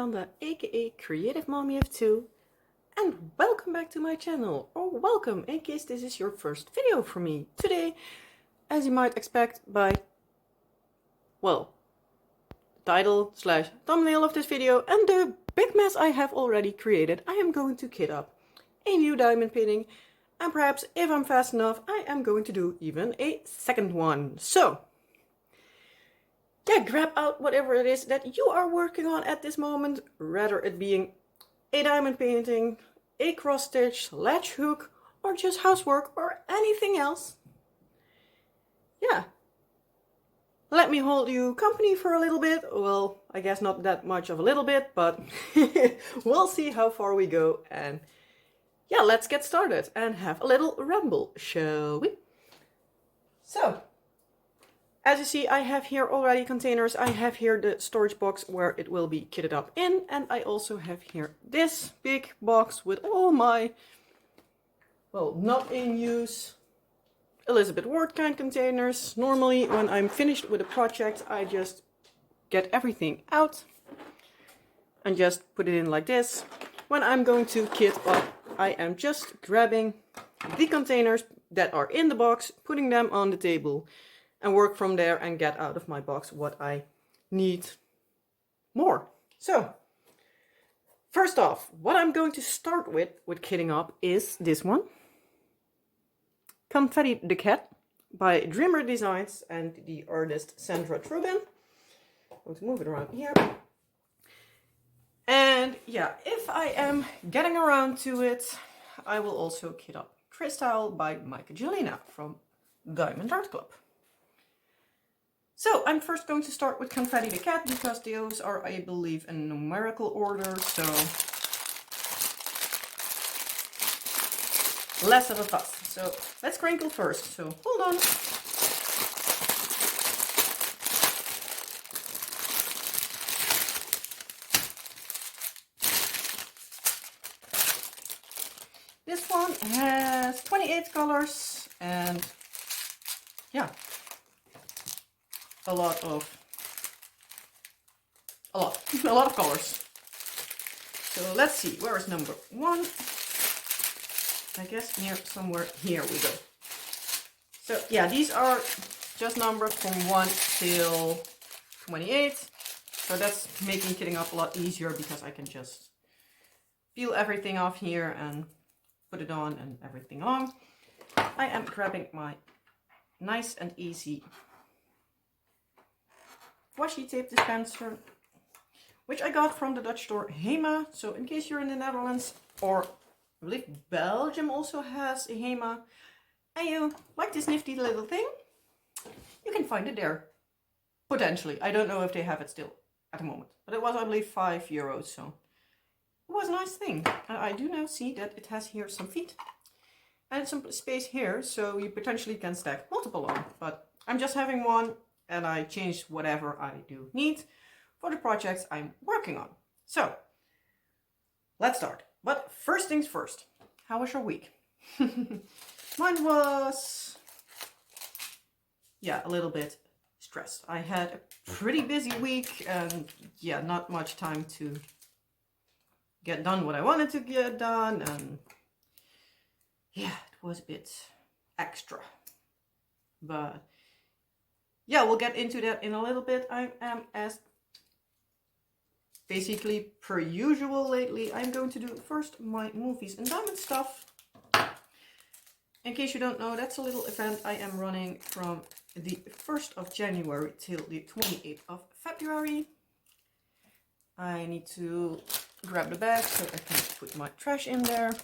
Amanda, aka Creative Mommy of Two, and welcome back to my channel, or welcome in case this is your first video for me. Today, as you might expect by, well, the title slash thumbnail of this video and the big mess I have already created, I am going to kit up a new diamond painting, and perhaps if I'm fast enough, I am going to do even a second one. So, yeah, grab out whatever it is that you are working on at this moment, rather it being a diamond painting, a cross stitch, latch hook, or just housework or anything else. Yeah. Let me hold you company for a little bit. Well, I guess not that much of a little bit, but we'll see how far we go. And yeah, let's get started and have a little ramble, shall we? So, as you see, I have here already containers. I have here the storage box where it will be kitted up in. And I also have here this big box with all my, well, not in use Elizabeth Ward kind containers. Normally, when I'm finished with a project, I just get everything out and just put it in like this. When I'm going to kit up, I am just grabbing the containers that are in the box, putting them on the table, and work from there and get out of my box what I need more. So, first off, what I'm going to start with kitting up is this one. Confetti the Cat by Dreamer Designs and the artist Sandra Trubin. I'm going to move it around here. And yeah, if I am getting around to it, I will also kit up Crystowl by Mike Angelina from Diamond Art Club. So I'm first going to start with Confetti the Cat because those are, I believe, in numerical order, so less of a fuss. So let's crinkle first, so hold on. This one has 28 colors and yeah, a lot of colors. So let's see, where is number one? I guess here, somewhere here we go. So yeah, these are just numbered from 1 till 28. So that's making kitting up a lot easier because I can just peel everything off here and put it on and everything on. I am grabbing my nice and easy washi tape dispenser, which I got from the Dutch store Hema. So in case you're in the Netherlands, or I believe Belgium also has a Hema, and you like this nifty little thing, you can find it there. Potentially. I don't know if they have it still at the moment, but it was, I believe, €5, so it was a nice thing. And I do now see that it has here some feet and some space here, so you potentially can stack multiple on, but I'm just having one and I changed whatever I do need for the projects I'm working on. So let's start. But first things first, how was your week? Mine was, yeah, a little bit stressed. I had a pretty busy week and yeah, not much time to get done what I wanted to get done, and yeah, it was a bit extra. But yeah, we'll get into that in a little bit. I am, as basically per usual lately, I'm going to do first my movies and diamond stuff. In case you don't know, that's a little event I am running from the 1st of January till the 28th of February. I need to grab the bag so I can put my trash in there.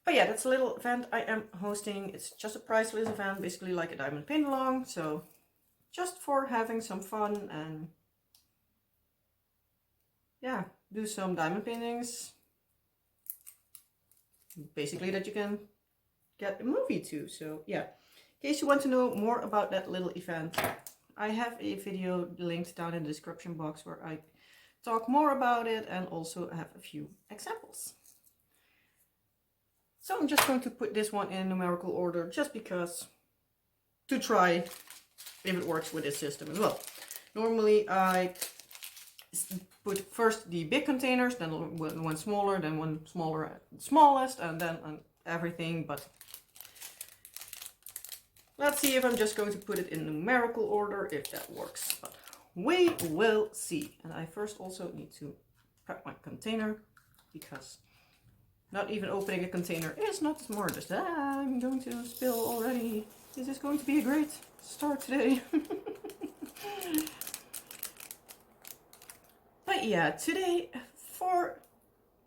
But yeah, that's a little event I am hosting. It's just a priceless event, basically like a diamond paint along. So just for having some fun and yeah, do some diamond paintings. Basically that you can get a movie too. So yeah, in case you want to know more about that little event, I have a video linked down in the description box where I talk more about it and also have a few examples. So I'm just going to put this one in numerical order just because, to try if it works with this system as well. Normally I put first the big containers, then one smaller, then one smaller, smallest, and then everything. But let's see if I'm just going to put it in numerical order, if that works. But we will see. And I first also need to prep my container, because not even opening a container is not the smartest. I'm going to spill already. This is going to be a great start today. But yeah, today for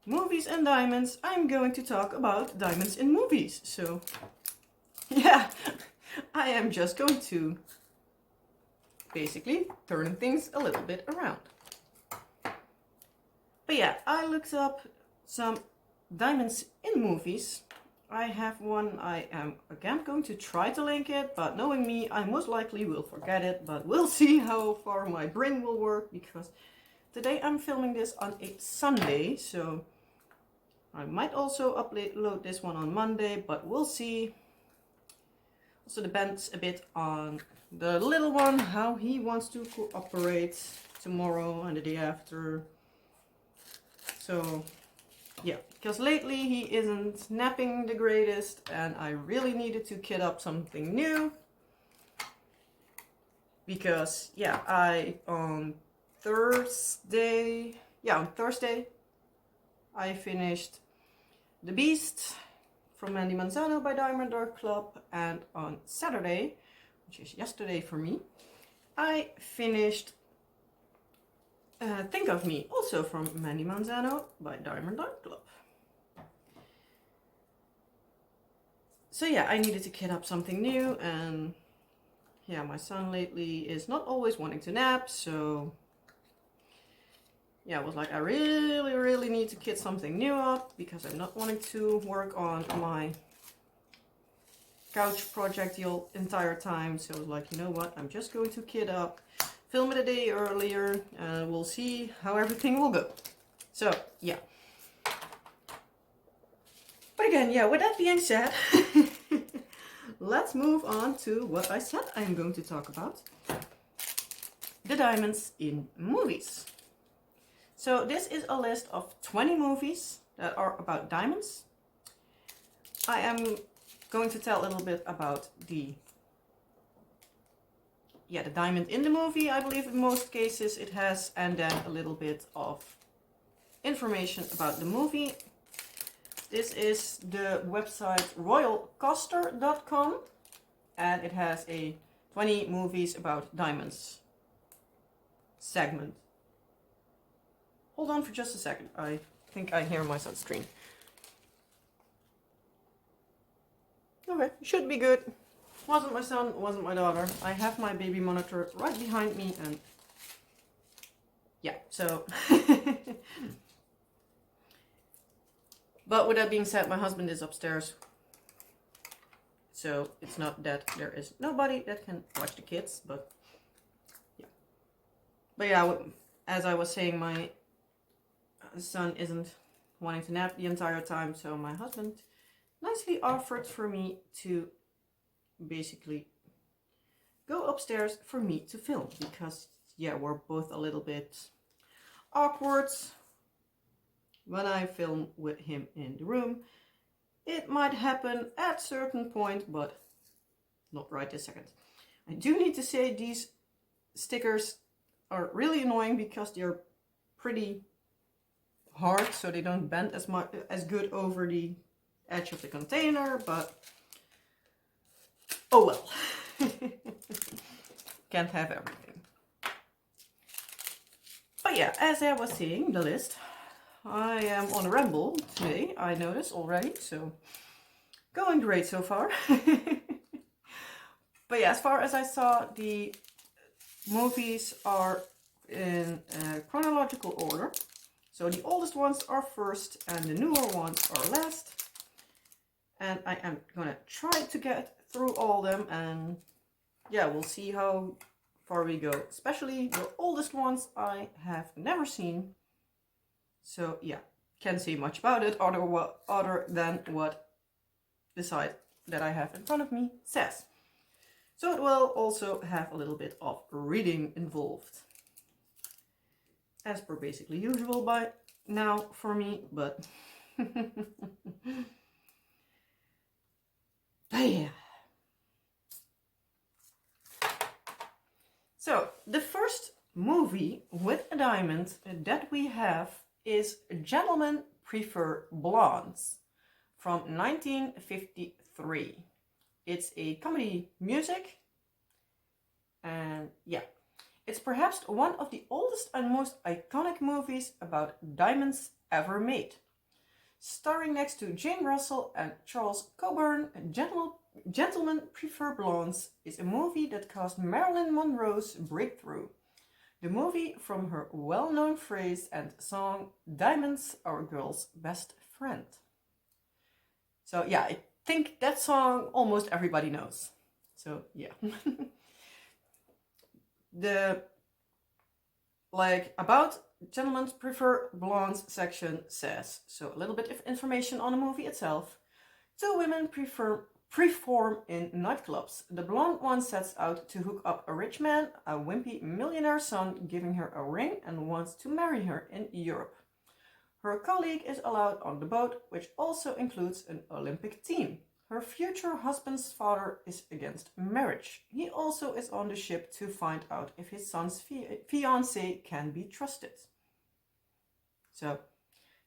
movies and diamonds, I'm going to talk about diamonds in movies. So yeah, I am just going to basically turn things a little bit around. But yeah, I looked up some diamonds in movies. I have one. I am again going to try to link it, but knowing me, I most likely will forget it. But we'll see how far my brain will work, because today I'm filming this on a Sunday, so I might also upload this one on Monday, but we'll see. Also depends a bit on the little one, how he wants to cooperate tomorrow and the day after. So yeah, because lately he isn't napping the greatest, and I really needed to kit up something new. Because yeah, on Thursday, I finished The Beast from Mandy Manzano by Diamond Art Club, and on Saturday, which is yesterday for me, I finished Think of Me, also from Mandy Manzano by Diamond Art Club. So yeah, I needed to kit up something new, and yeah, my son lately is not always wanting to nap, so yeah, I was like, I really need to kit something new up, because I'm not wanting to work on my couch project the entire time. So I was like, you know what, I'm just going to kit up, film it a day earlier, and we'll see how everything will go. So yeah. But again, yeah, with that being said, let's move on to what I said I'm going to talk about. The diamonds in movies. So this is a list of 20 movies that are about diamonds. I am going to tell a little bit about the diamond in the movie, I believe in most cases it has, and then a little bit of information about the movie. This is the website royalcoaster.com, and it has a 20 movies about diamonds segment. Hold on for just a second. I think I hear my son's screen. Okay, should be good. Wasn't my son, wasn't my daughter. I have my baby monitor right behind me, and yeah, so. But with that being said, my husband is upstairs. So it's not that there is nobody that can watch the kids, but yeah. But yeah, as I was saying, my son isn't wanting to nap the entire time, so my husband nicely offered for me to basically go upstairs for me to film, because yeah, we're both a little bit awkward when I film with him in the room. It might happen at a certain point, but not right this second. I do need to say these stickers are really annoying, because they're pretty hard, so they don't bend as good over the edge of the container, but oh well. Can't have everything. But yeah, as I was saying, the list, I am on a ramble today, I notice already, so going great so far. But yeah, as far as I saw, the movies are in chronological order. So the oldest ones are first and the newer ones are last. And I am gonna try to get through all of them, and yeah, we'll see how far we go. Especially the oldest ones I have never seen. So yeah, can't say much about it other than what the site that I have in front of me says. So it will also have a little bit of reading involved. As per basically usual by now for me, but yeah. So the first movie with a diamond that we have is Gentlemen Prefer Blondes from 1953. It's a comedy music, and yeah, it's perhaps one of the oldest and most iconic movies about diamonds ever made. Starring next to Jane Russell and Charles Coburn, Gentlemen Prefer Blondes is a movie that caused Marilyn Monroe's breakthrough. The movie from her well-known phrase and song, "Diamonds are a girl's best friend." So yeah, I think that song almost everybody knows. So yeah. The about Gentlemen Prefer Blondes section says, so a little bit of information on the movie itself. Two women perform in nightclubs. The blonde one sets out to hook up a rich man, a wimpy millionaire son, giving her a ring and wants to marry her in Europe. Her colleague is allowed on the boat, which also includes an Olympic team. Her future husband's father is against marriage. He also is on the ship to find out if his son's fiancée can be trusted. So,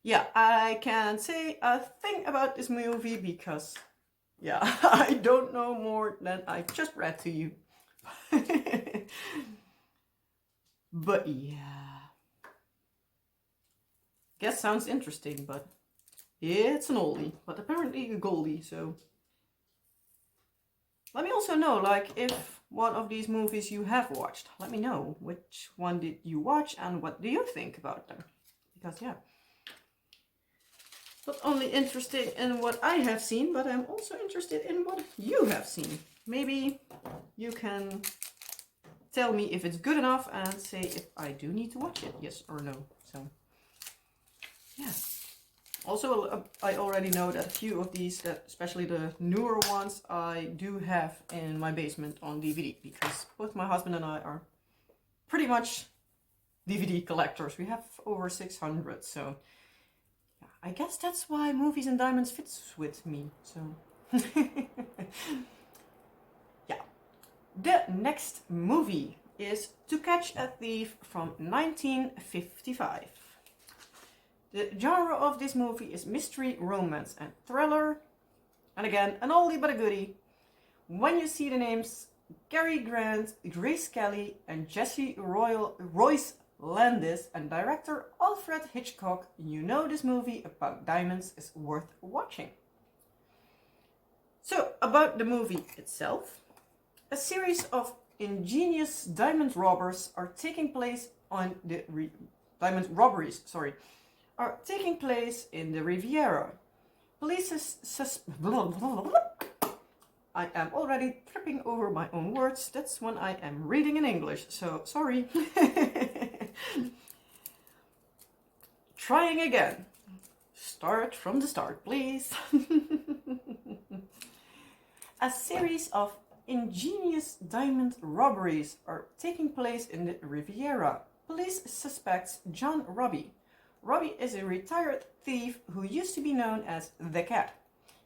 yeah, I can't say a thing about this movie because, yeah, I don't know more than I just read to you. But yeah. Guess sounds interesting, but it's an oldie, but apparently a goldie, so. Let me also know, if one of these movies you have watched. Let me know which one did you watch and what do you think about them. Because, yeah. Not only interested in what I have seen, but I'm also interested in what you have seen. Maybe you can tell me if it's good enough and say if I do need to watch it, yes or no. So, yeah. Also, I already know that a few of these, especially the newer ones, I do have in my basement on DVD. Because both my husband and I are pretty much DVD collectors. We have over 600, so yeah, I guess that's why Movies and Diamonds fits with me. So, yeah. The next movie is To Catch a Thief from 1955. The genre of this movie is mystery, romance, and thriller. And again, an oldie but a goodie. When you see the names Cary Grant, Grace Kelly, and Jesse Royce Landis, and director Alfred Hitchcock, you know this movie about diamonds is worth watching. So, about the movie itself. A series of ingenious diamond robbers are taking place on the diamond robberies, are taking place in the Riviera. Police I am already tripping over my own words. That's when I am reading in English, so sorry. Trying again. Start from the start, please. A series of ingenious diamond robberies are taking place in the Riviera. Police suspects John Robbie. Robbie is a retired thief who used to be known as the Cat.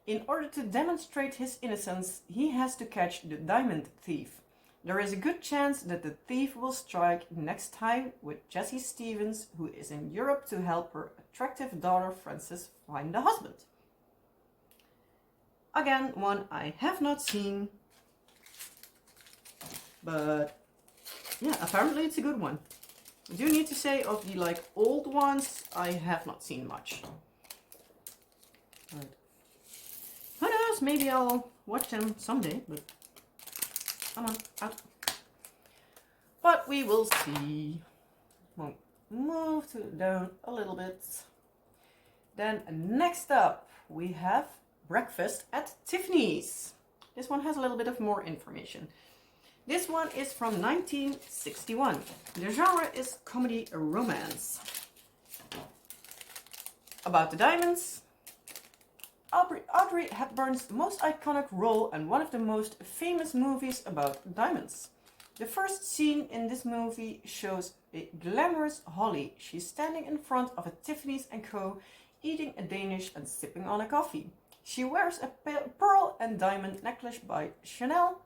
In order to demonstrate his innocence, he has to catch the diamond thief. There is a good chance that the thief will strike next time with Jessie Stevens, who is in Europe to help her attractive daughter Frances find a husband. Again, one I have not seen, but yeah, apparently it's a good one. I do need to say, of the old ones, I have not seen much. But who knows, maybe I'll watch them someday, but come on, out. But we will see. We'll move down a little bit. Then next up, we have Breakfast at Tiffany's. This one has a little bit of more information. This one is from 1961. The genre is comedy romance. About the diamonds. Audrey Hepburn's most iconic role and one of the most famous movies about diamonds. The first scene in this movie shows a glamorous Holly. She's standing in front of a Tiffany's & Co. eating a Danish and sipping on a coffee. She wears a pearl and diamond necklace by Chanel.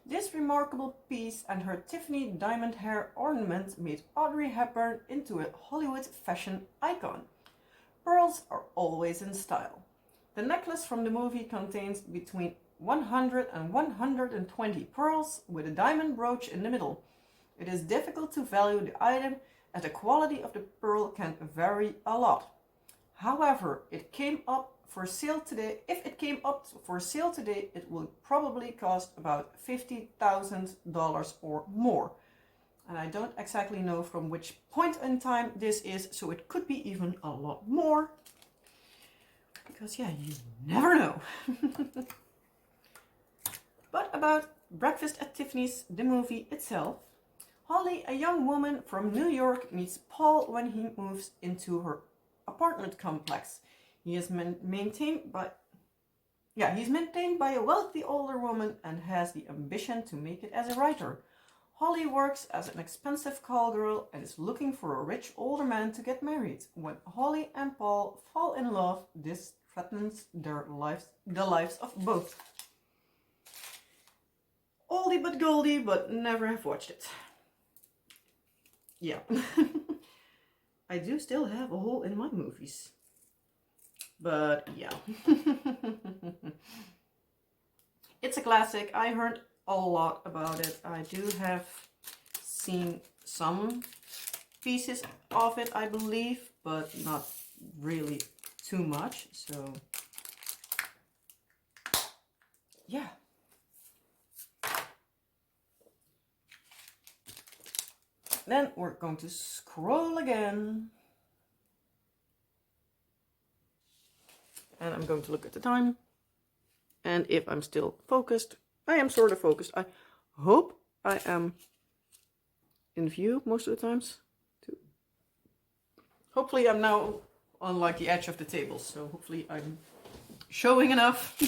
This remarkable piece and her Tiffany diamond hair ornament made Audrey Hepburn into a Hollywood fashion icon. Pearls are always in style. The necklace from the movie contains between 100 and 120 pearls with a diamond brooch in the middle. It is difficult to value the item as the quality of the pearl can vary a lot. However, if it came up for sale today, it will probably cost about $50,000 or more. And I don't exactly know from which point in time this is, so it could be even a lot more. Because yeah, you never know. But about Breakfast at Tiffany's, the movie itself. Holly, a young woman from New York, meets Paul when he moves into her apartment complex. He's maintained by a wealthy older woman and has the ambition to make it as a writer. Holly works as an expensive call girl and is looking for a rich older man to get married. When Holly and Paul fall in love, this threatens the lives of both. Oldie but goldie, but never have watched it. Yeah. I do still have a hole in my movies. But yeah. It's a classic. I heard a lot about it. I do have seen some pieces of it, I believe, but not really too much. So yeah. Then we're going to scroll again. And I'm going to look at the time. And if I'm still focused, I am sort of focused. I hope I am in view most of the times too. Hopefully I'm now on like the edge of the table. So hopefully I'm showing enough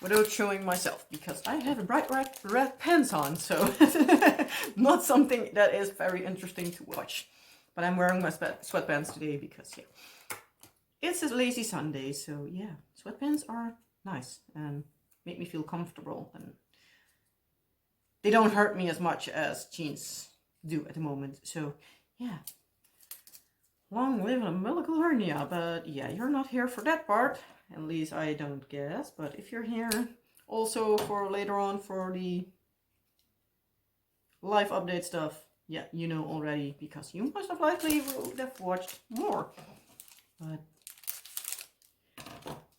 without showing myself. Because I have a bright red pants on. So not something that is very interesting to watch. But I'm wearing my sweatpants today because yeah. It's a lazy Sunday, so yeah, sweatpants are nice and make me feel comfortable, and they don't hurt me as much as jeans do at the moment. So yeah, long live a umbilical hernia. But yeah, you're not here for that part, at least I don't guess. But if you're here also for later on for the live update stuff, yeah, you know already, because you most of likely would have watched more. But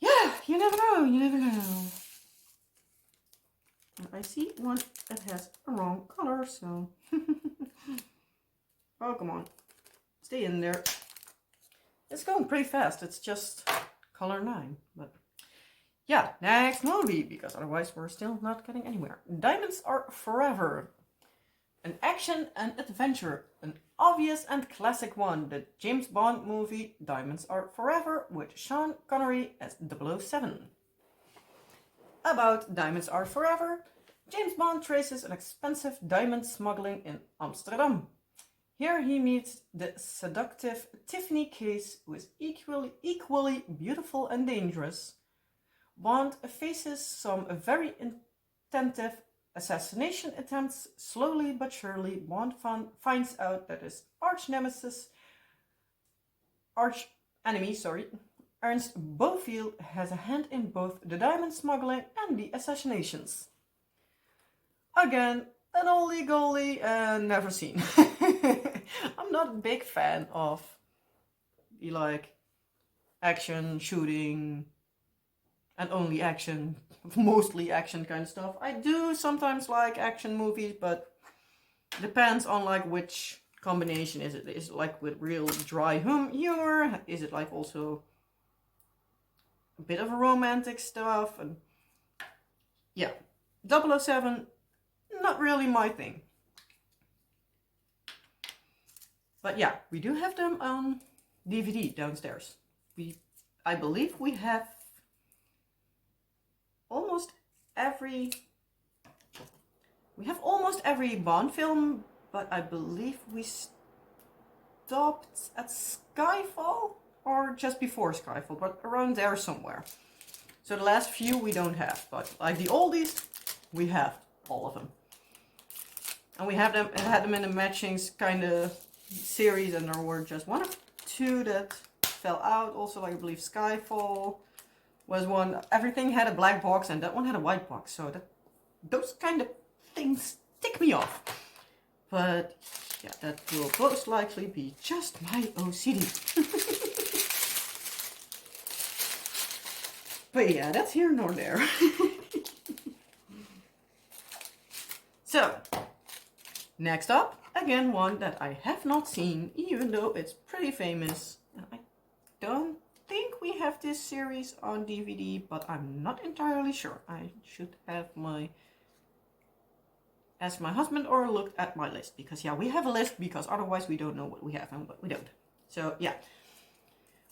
yeah, you never know, you never know. And I see one that has a wrong color, so oh, come on, stay in there. It's going pretty fast. It's just color 9, but yeah, next movie, because otherwise we're still not getting anywhere. Diamonds Are Forever. An action and adventure, an obvious and classic one, the James Bond movie Diamonds Are Forever with Sean Connery as 007. About Diamonds Are Forever, James Bond traces an expensive diamond smuggling in Amsterdam. Here he meets the seductive Tiffany Case, who is equally beautiful and dangerous. Bond faces some very intensive assassination attempts. Slowly but surely, Bond finds out that his arch enemy, Ernst Bofill, has a hand in both the diamond smuggling and the assassinations. Again, an oldie goldie and never seen. I'm not a big fan of the like action, shooting, and only action, mostly action kind of stuff. I do sometimes like action movies, but depends on like which combination is it. Is it like with real dry humor? Is it like also a bit of a romantic stuff? And yeah, 007, not really my thing. But yeah, we do have them on DVD downstairs. I believe we have almost every Bond film, but I believe we stopped at Skyfall or just before Skyfall, but around there somewhere. So the last few we don't have, but like the oldies, we have all of them. And we have them, had them in a matching kind of series, and there were just one or two that fell out. Also, like I believe Skyfall was one. Everything had a black box, and that one had a white box. So those kind of things tick me off. But yeah, that will most likely be just my OCD. But yeah, that's here nor there. So, next up, again one that I have not seen, even though it's pretty famous. I don't think we have this series on DVD, but I'm not entirely sure. I should have ask my husband or look at my list, because yeah, we have a list, because otherwise we don't know what we have and what we don't. So yeah.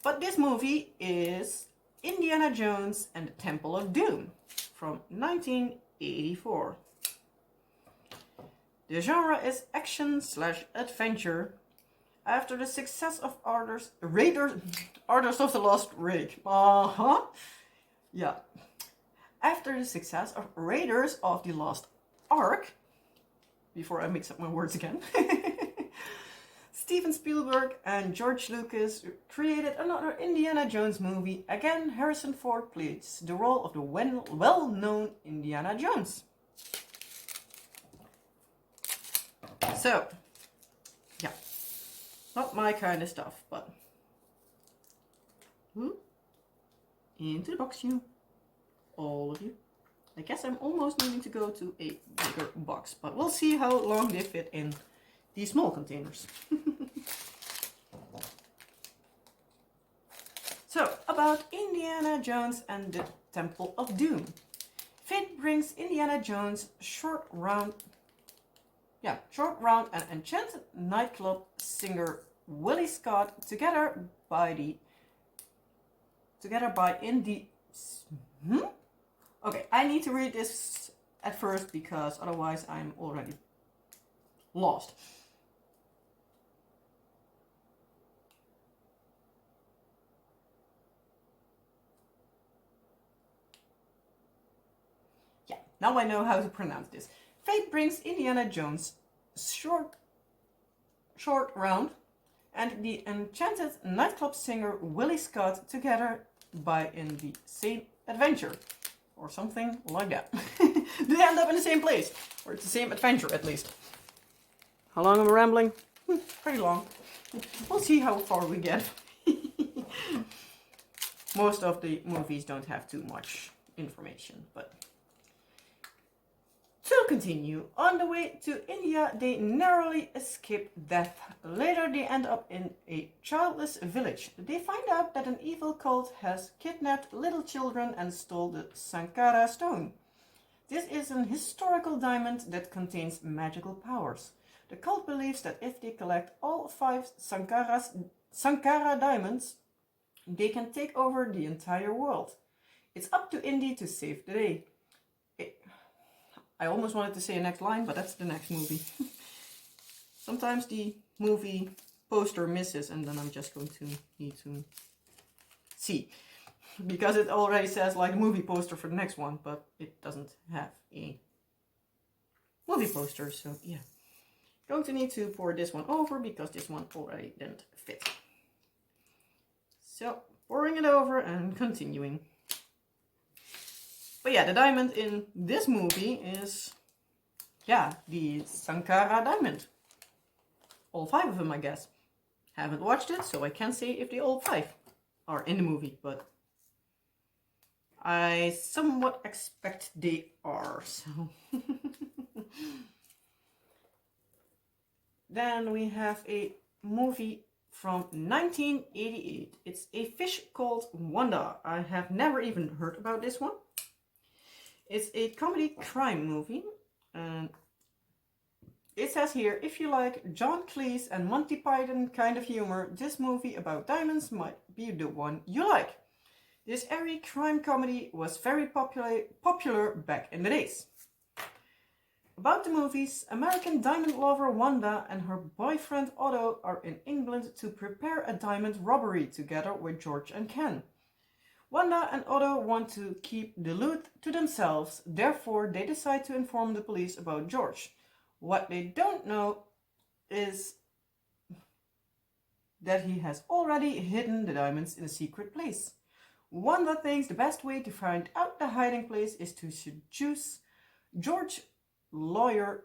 But this movie is Indiana Jones and the Temple of Doom from 1984. The genre is action/adventure. After the success of Raiders of the Lost Ark. Yeah. After the success of Raiders of the Lost Ark, before I mix up my words again, Steven Spielberg and George Lucas created another Indiana Jones movie. Again, Harrison Ford plays the role of the well-known Indiana Jones. So, yeah, not my kind of stuff, but into the box, you, all of you. I guess I'm almost needing to go to a bigger box, but we'll see how long they fit in these small containers. So, about Indiana Jones and the Temple of Doom. Fate brings Indiana Jones short round and enchanted nightclub singer Willie Scott together by indie. Okay, I need to read this at first, because otherwise I'm already lost. Yeah, now I know how to pronounce this. Fate brings Indiana Jones short round and the enchanted nightclub singer Willie Scott together in the same adventure. Or something like that. They end up in the same place. Or it's the same adventure, at least. How long am I rambling? Pretty long. We'll see how far we get. Most of the movies don't have too much information, but... To continue, on the way to India, they narrowly escape death. Later, they end up in a childless village. They find out that an evil cult has kidnapped little children and stole the Sankara stone. This is an historical diamond that contains magical powers. The cult believes that if they collect all 5 Sankara diamonds, they can take over the entire world. It's up to Indy to save the day. I almost wanted to say a next line, but that's the next movie. Sometimes the movie poster misses, and then I'm just going to need to see. Because it already says like a movie poster for the next one, but it doesn't have a movie poster, so yeah. Going to need to pour this one over, because this one already didn't fit. So, pouring it over and continuing. But yeah, the diamond in this movie is, yeah, the Sankara diamond. All 5 of them, I guess. Haven't watched it, so I can't say if they all 5 are in the movie, but I somewhat expect they are, so. Then we have a movie from 1988. It's A Fish Called Wanda. I have never even heard about this one. It's a comedy crime movie, and it says here, if you like John Cleese and Monty Python kind of humor, this movie about diamonds might be the one you like. This airy crime comedy was very popular back in the days. About the movies, American diamond lover Wanda and her boyfriend Otto are in England to prepare a diamond robbery together with George and Ken. Wanda and Otto want to keep the loot to themselves, therefore they decide to inform the police about George. What they don't know is that he has already hidden the diamonds in a secret place. Wanda thinks the best way to find out the hiding place is to seduce George lawyer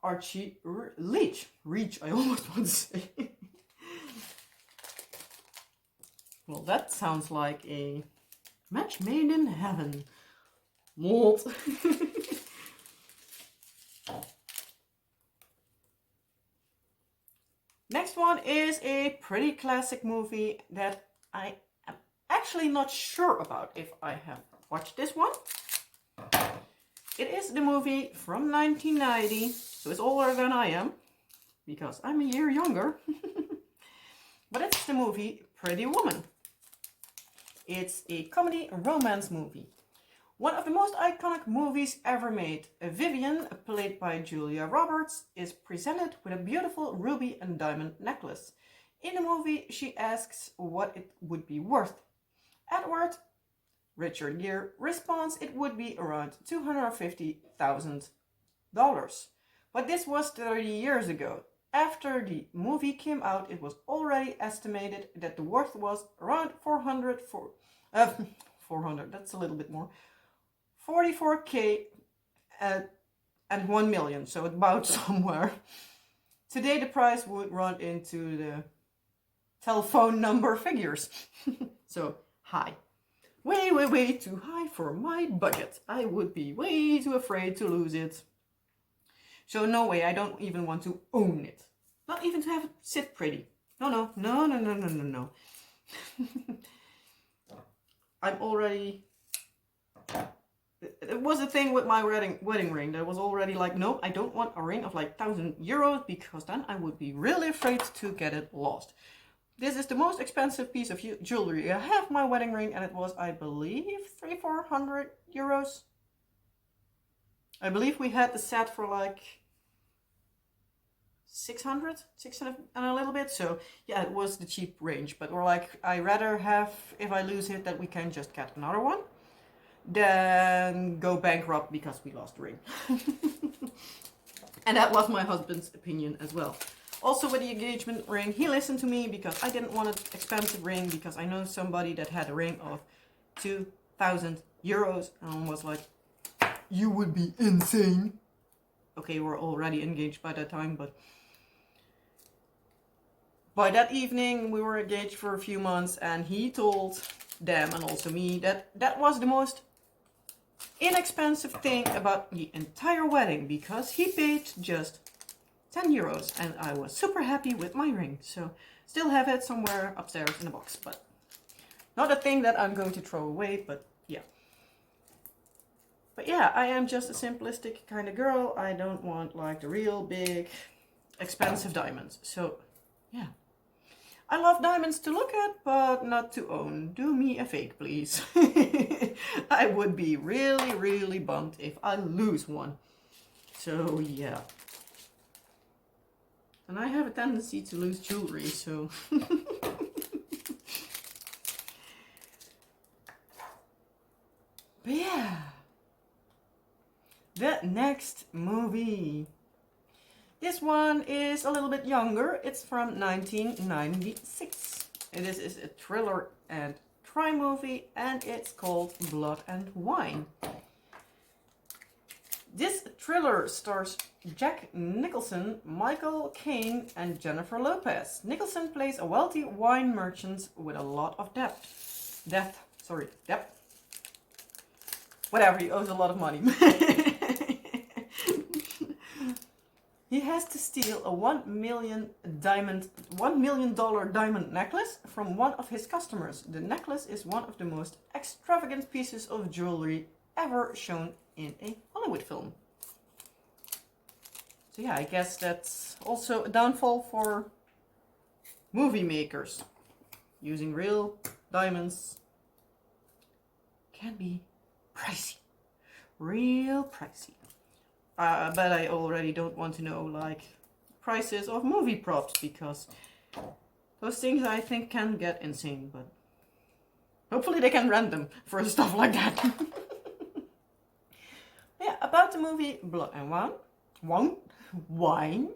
Archie Leach. Reach, I almost want to say. Well, that sounds like a match made in heaven. Mold. Next one is a pretty classic movie that I am actually not sure about if I have watched this one. It is the movie from 1990, so it's older than I am, because I'm a year younger. But it's the movie Pretty Woman. It's a comedy romance movie. One of the most iconic movies ever made. Vivian, played by Julia Roberts, is presented with a beautiful ruby and diamond necklace. In the movie, she asks what it would be worth. Edward, Richard Gere, responds it would be around $250,000. But this was 30 years ago. After the movie came out, it was already estimated that the worth was around 400, that's a little bit more, 44K and 1 million, so about somewhere. Today the price would run into the telephone number figures. So high. Way too high for my budget. I would be way too afraid to lose it. So no way, I don't even want to own it. Not even to have it sit pretty. No. I'm already... It was a thing with my wedding ring. That was already like, no, I don't want a ring of like €1,000 because then I would be really afraid to get it lost. This is the most expensive piece of jewelry. I have my wedding ring and it was, I believe, €300-400. I believe we had the set for like 600 and a little bit. So yeah, it was the cheap range, but we're like, I rather have, if I lose it, that we can just get another one than go bankrupt because we lost the ring. And that was my husband's opinion as well. Also with the engagement ring, he listened to me because I didn't want an expensive ring, because I know somebody that had a ring of €2,000 and was like, you would be insane. Okay, we're already engaged by that time, but by that evening we were engaged for a few months, and he told them and also me that that was the most inexpensive thing about the entire wedding, because he paid just €10 and I was super happy with my ring. So still have it somewhere upstairs in a box, but not a thing that I'm going to throw away, but yeah. But yeah, I am just a simplistic kind of girl. I don't want like the real big expensive diamonds. So yeah, I love diamonds to look at, but not to own. Do me a fake, please. I would be really bummed if I lose one. So yeah. And I have a tendency to lose jewelry, so... But yeah. The next movie. This one is a little bit younger. It's from 1996. This is a thriller and crime movie, and it's called Blood and Wine. This thriller stars Jack Nicholson, Michael Caine, and Jennifer Lopez. Nicholson plays a wealthy wine merchant with a lot of debt. Whatever, he owes a lot of money. He has to steal a $1 million diamond necklace from one of his customers. The necklace is one of the most extravagant pieces of jewelry ever shown in a Hollywood film. So yeah, I guess that's also a downfall for movie makers. Using real diamonds can be pricey, real pricey. But I already don't want to know like prices of movie props, because those things I think can get insane, but hopefully they can rent them for stuff like that. Yeah, about the movie Blood and Wine.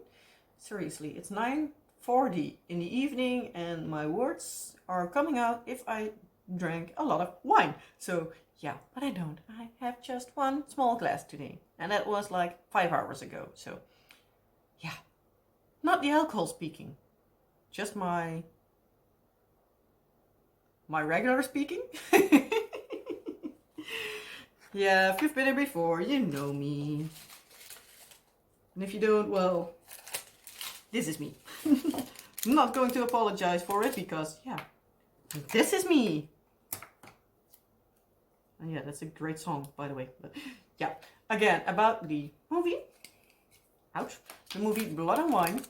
Seriously, it's 9:40 in the evening and my words are coming out if I drank a lot of wine. So yeah, but I don't. I have just one small glass today. And that was like 5 hours ago. So yeah, not the alcohol speaking. Just my regular speaking. Yeah, if you've been here before, you know me. And if you don't, well, this is me. I'm not going to apologize for it because, yeah, this is me. And yeah, that's a great song, by the way. But yeah, again, about the movie. Ouch. The movie Blood and Wine.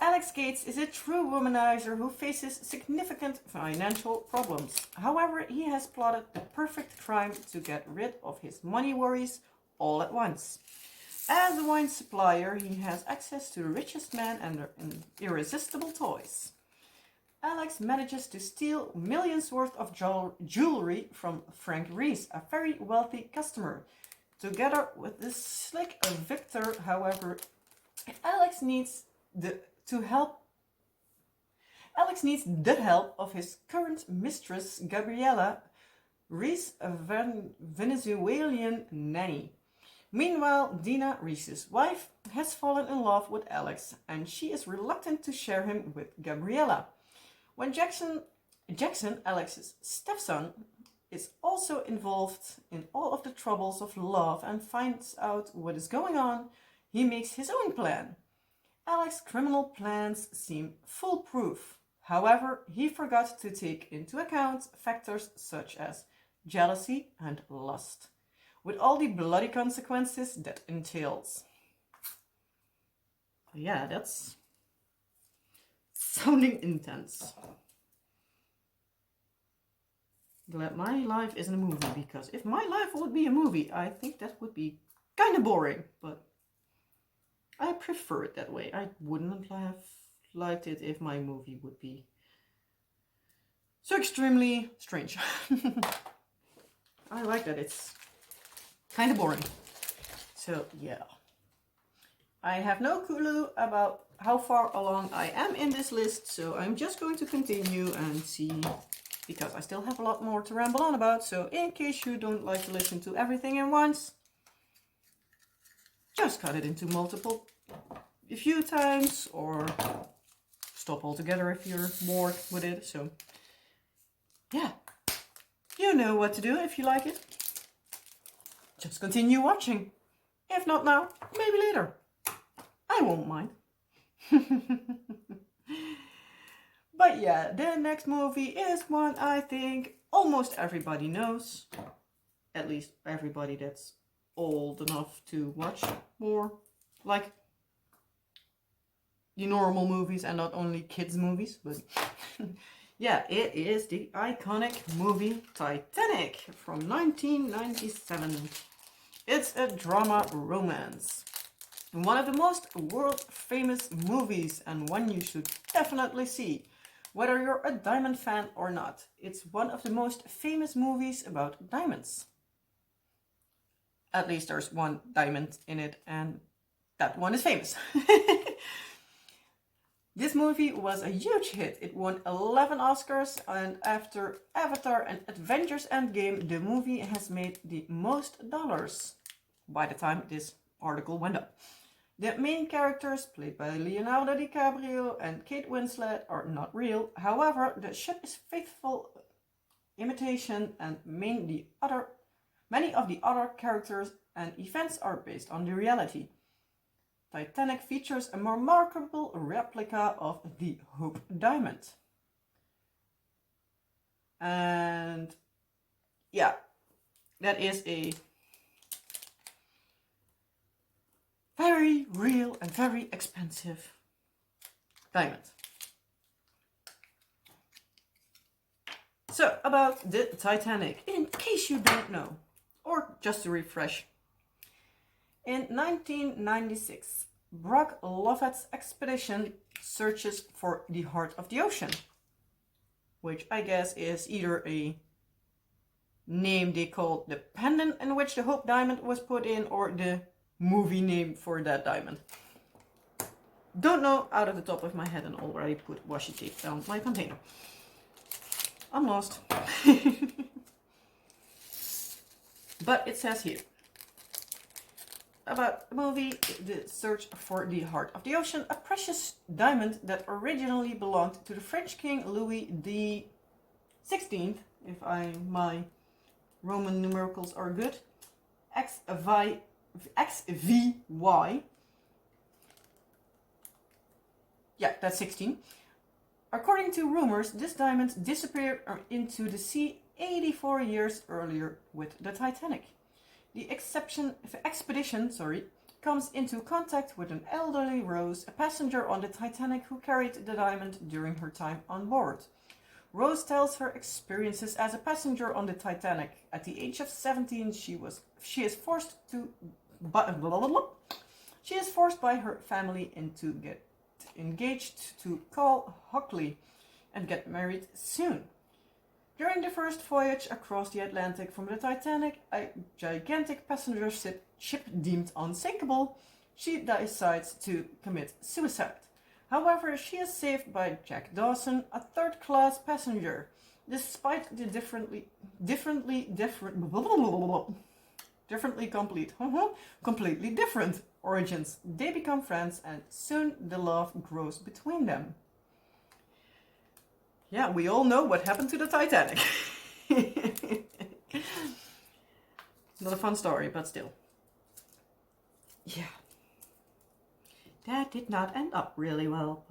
Alex Gates is a true womanizer who faces significant financial problems. However, he has plotted the perfect crime to get rid of his money worries all at once. As a wine supplier, he has access to the richest man and their irresistible toys. Alex manages to steal millions worth of jewelry from Frank Reese, a very wealthy customer. Together with the slick Victor, however, Alex needs the help of his current mistress, Gabriella, Reese, a Venezuelan nanny. Meanwhile, Dina, Reese's wife, has fallen in love with Alex, and she is reluctant to share him with Gabriella. When Jackson, Alex's stepson, is also involved in all of the troubles of love and finds out what is going on, he makes his own plan. Alex's criminal plans seem foolproof. However, he forgot to take into account factors such as jealousy and lust, with all the bloody consequences that entails. Yeah, that's sounding intense. Glad my life isn't a movie, because if my life would be a movie, I think that would be kind of boring, but I prefer it that way. I wouldn't have liked it if my movie would be so extremely strange. I like that it's kind of boring. So yeah, I have no clue about how far along I am in this list, so I'm just going to continue and see, because I still have a lot more to ramble on about. So in case you don't like to listen to everything at once, just cut it into a few times, or stop altogether if you're bored with it. So yeah, you know what to do if you like it. Just continue watching. If not now, maybe later. I won't mind. But yeah, the next movie is one I think almost everybody knows. At least everybody that's old enough to watch more like the normal movies and not only kids movies. But yeah, it is the iconic movie Titanic from 1997. It's a drama romance. One of the most world famous movies, and one you should definitely see, whether you're a diamond fan or not. It's one of the most famous movies about diamonds. At least there's one diamond in it, and that one is famous. This movie was a huge hit. It won 11 Oscars, and after Avatar and Avengers Endgame, the movie has made the most dollars by the time this article went up. The main characters, played by Leonardo DiCaprio and Kate Winslet, are not real. However, the ship is faithful imitation, and many of the other characters and events are based on the reality. Titanic features a remarkable replica of the Hope Diamond. And yeah, that is a very real and very expensive diamond. So, about the Titanic. In case you don't know, or just to refresh. In 1996, Brock Lovett's expedition searches for the heart of the ocean, which I guess is either a name they called the pendant in which the Hope diamond was put in, or the movie name for that diamond. Don't know out of the top of my head, and already put washi tape down my container. I'm lost. But it says here about the movie, The Search for the Heart of the Ocean, a precious diamond that originally belonged to the French King Louis the 16th, if my Roman numericals are good, XVY. Yeah, that's 16. According to rumors, this diamond disappeared into the sea 84 years earlier with the Titanic. The expedition comes into contact with an elderly Rose, a passenger on the Titanic who carried the diamond during her time on board. Rose tells her experiences as a passenger on the Titanic. At the age of 17, she is forced by her family to get engaged to Carl Hockley and get married soon. During the first voyage across the Atlantic from the Titanic, a gigantic passenger ship deemed unsinkable, she decides to commit suicide. However, she is saved by Jack Dawson, a third-class passenger. Despite the completely different origins, they become friends, and soon the love grows between them. Yeah, we all know what happened to the Titanic. Not a fun story, but still. Yeah. That did not end up really well,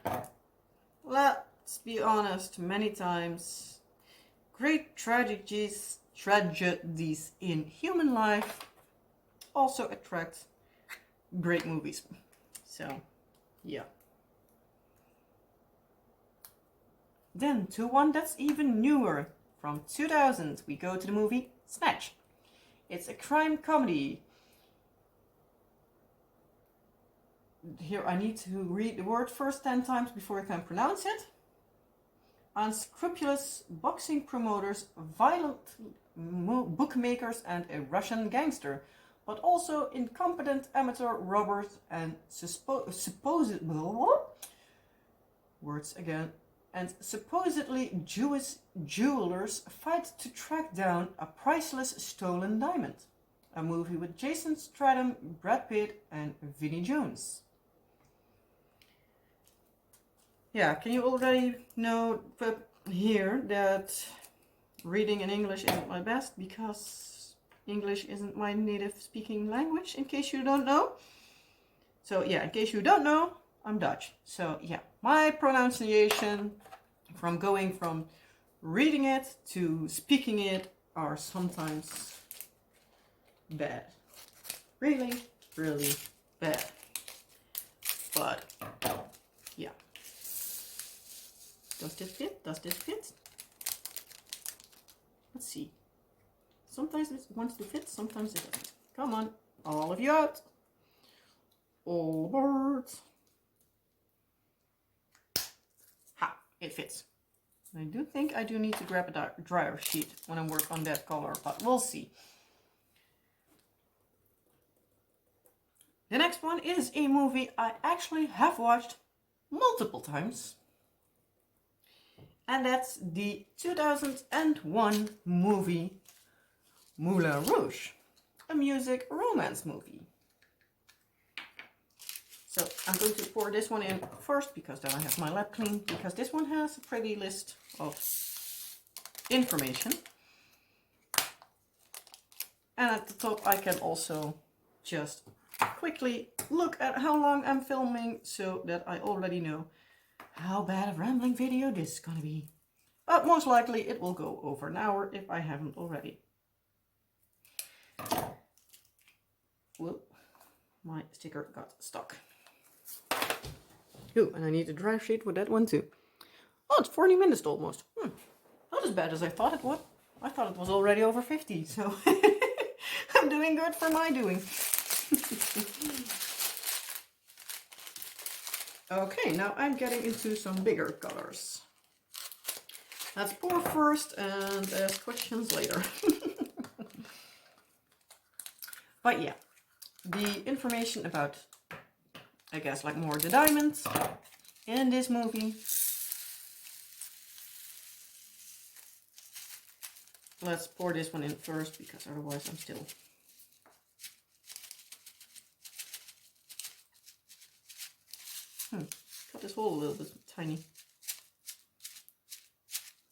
but let's be honest, many times great tragedies in human life also attract great movies. So, yeah. Then to one that's even newer. From 2000, we go to the movie Snatch. It's a crime comedy. Here I need to read the word first 10 times before I can pronounce it. Unscrupulous boxing promoters, violent bookmakers, and a Russian gangster, but also incompetent amateur robbers and supposedly Jewish jewelers fight to track down a priceless stolen diamond. A movie with Jason Statham, Brad Pitt, and Vinnie Jones. Yeah, can you already know here that reading in English isn't my best, because English isn't my native speaking language, in case you don't know. So yeah, in case you don't know, I'm Dutch. So yeah, my pronunciation from going from reading it to speaking it are sometimes bad. Really, really bad. But yeah. Does this fit? Does this fit? Let's see. Sometimes it wants to fit, sometimes it doesn't. Come on, all of you out. All birds. Ha, it fits. I do think I do need to grab a dryer sheet when I work on that color, but we'll see. The next one is a movie I actually have watched multiple times. And that's the 2001 movie Moulin Rouge, a music romance movie. So I'm going to pour this one in first, because then I have my lap clean, because this one has a pretty list of information. And at the top I can also just quickly look at how long I'm filming, so that I already know how bad a rambling video this is gonna be. But most likely it will go over an hour if I haven't already. Whoop, my sticker got stuck. Ooh, and I need a dry sheet with that one too. Oh, it's 40 minutes almost. Not as bad as I thought it would. I thought it was already over 50, so I'm doing good for my doing. Okay, now I'm getting into some bigger colors. Let's pour first and ask questions later. But yeah, the information about, I guess, like more the diamonds in this movie. Let's pour this one in first, because otherwise I'm still... Cut this hole a little bit tiny.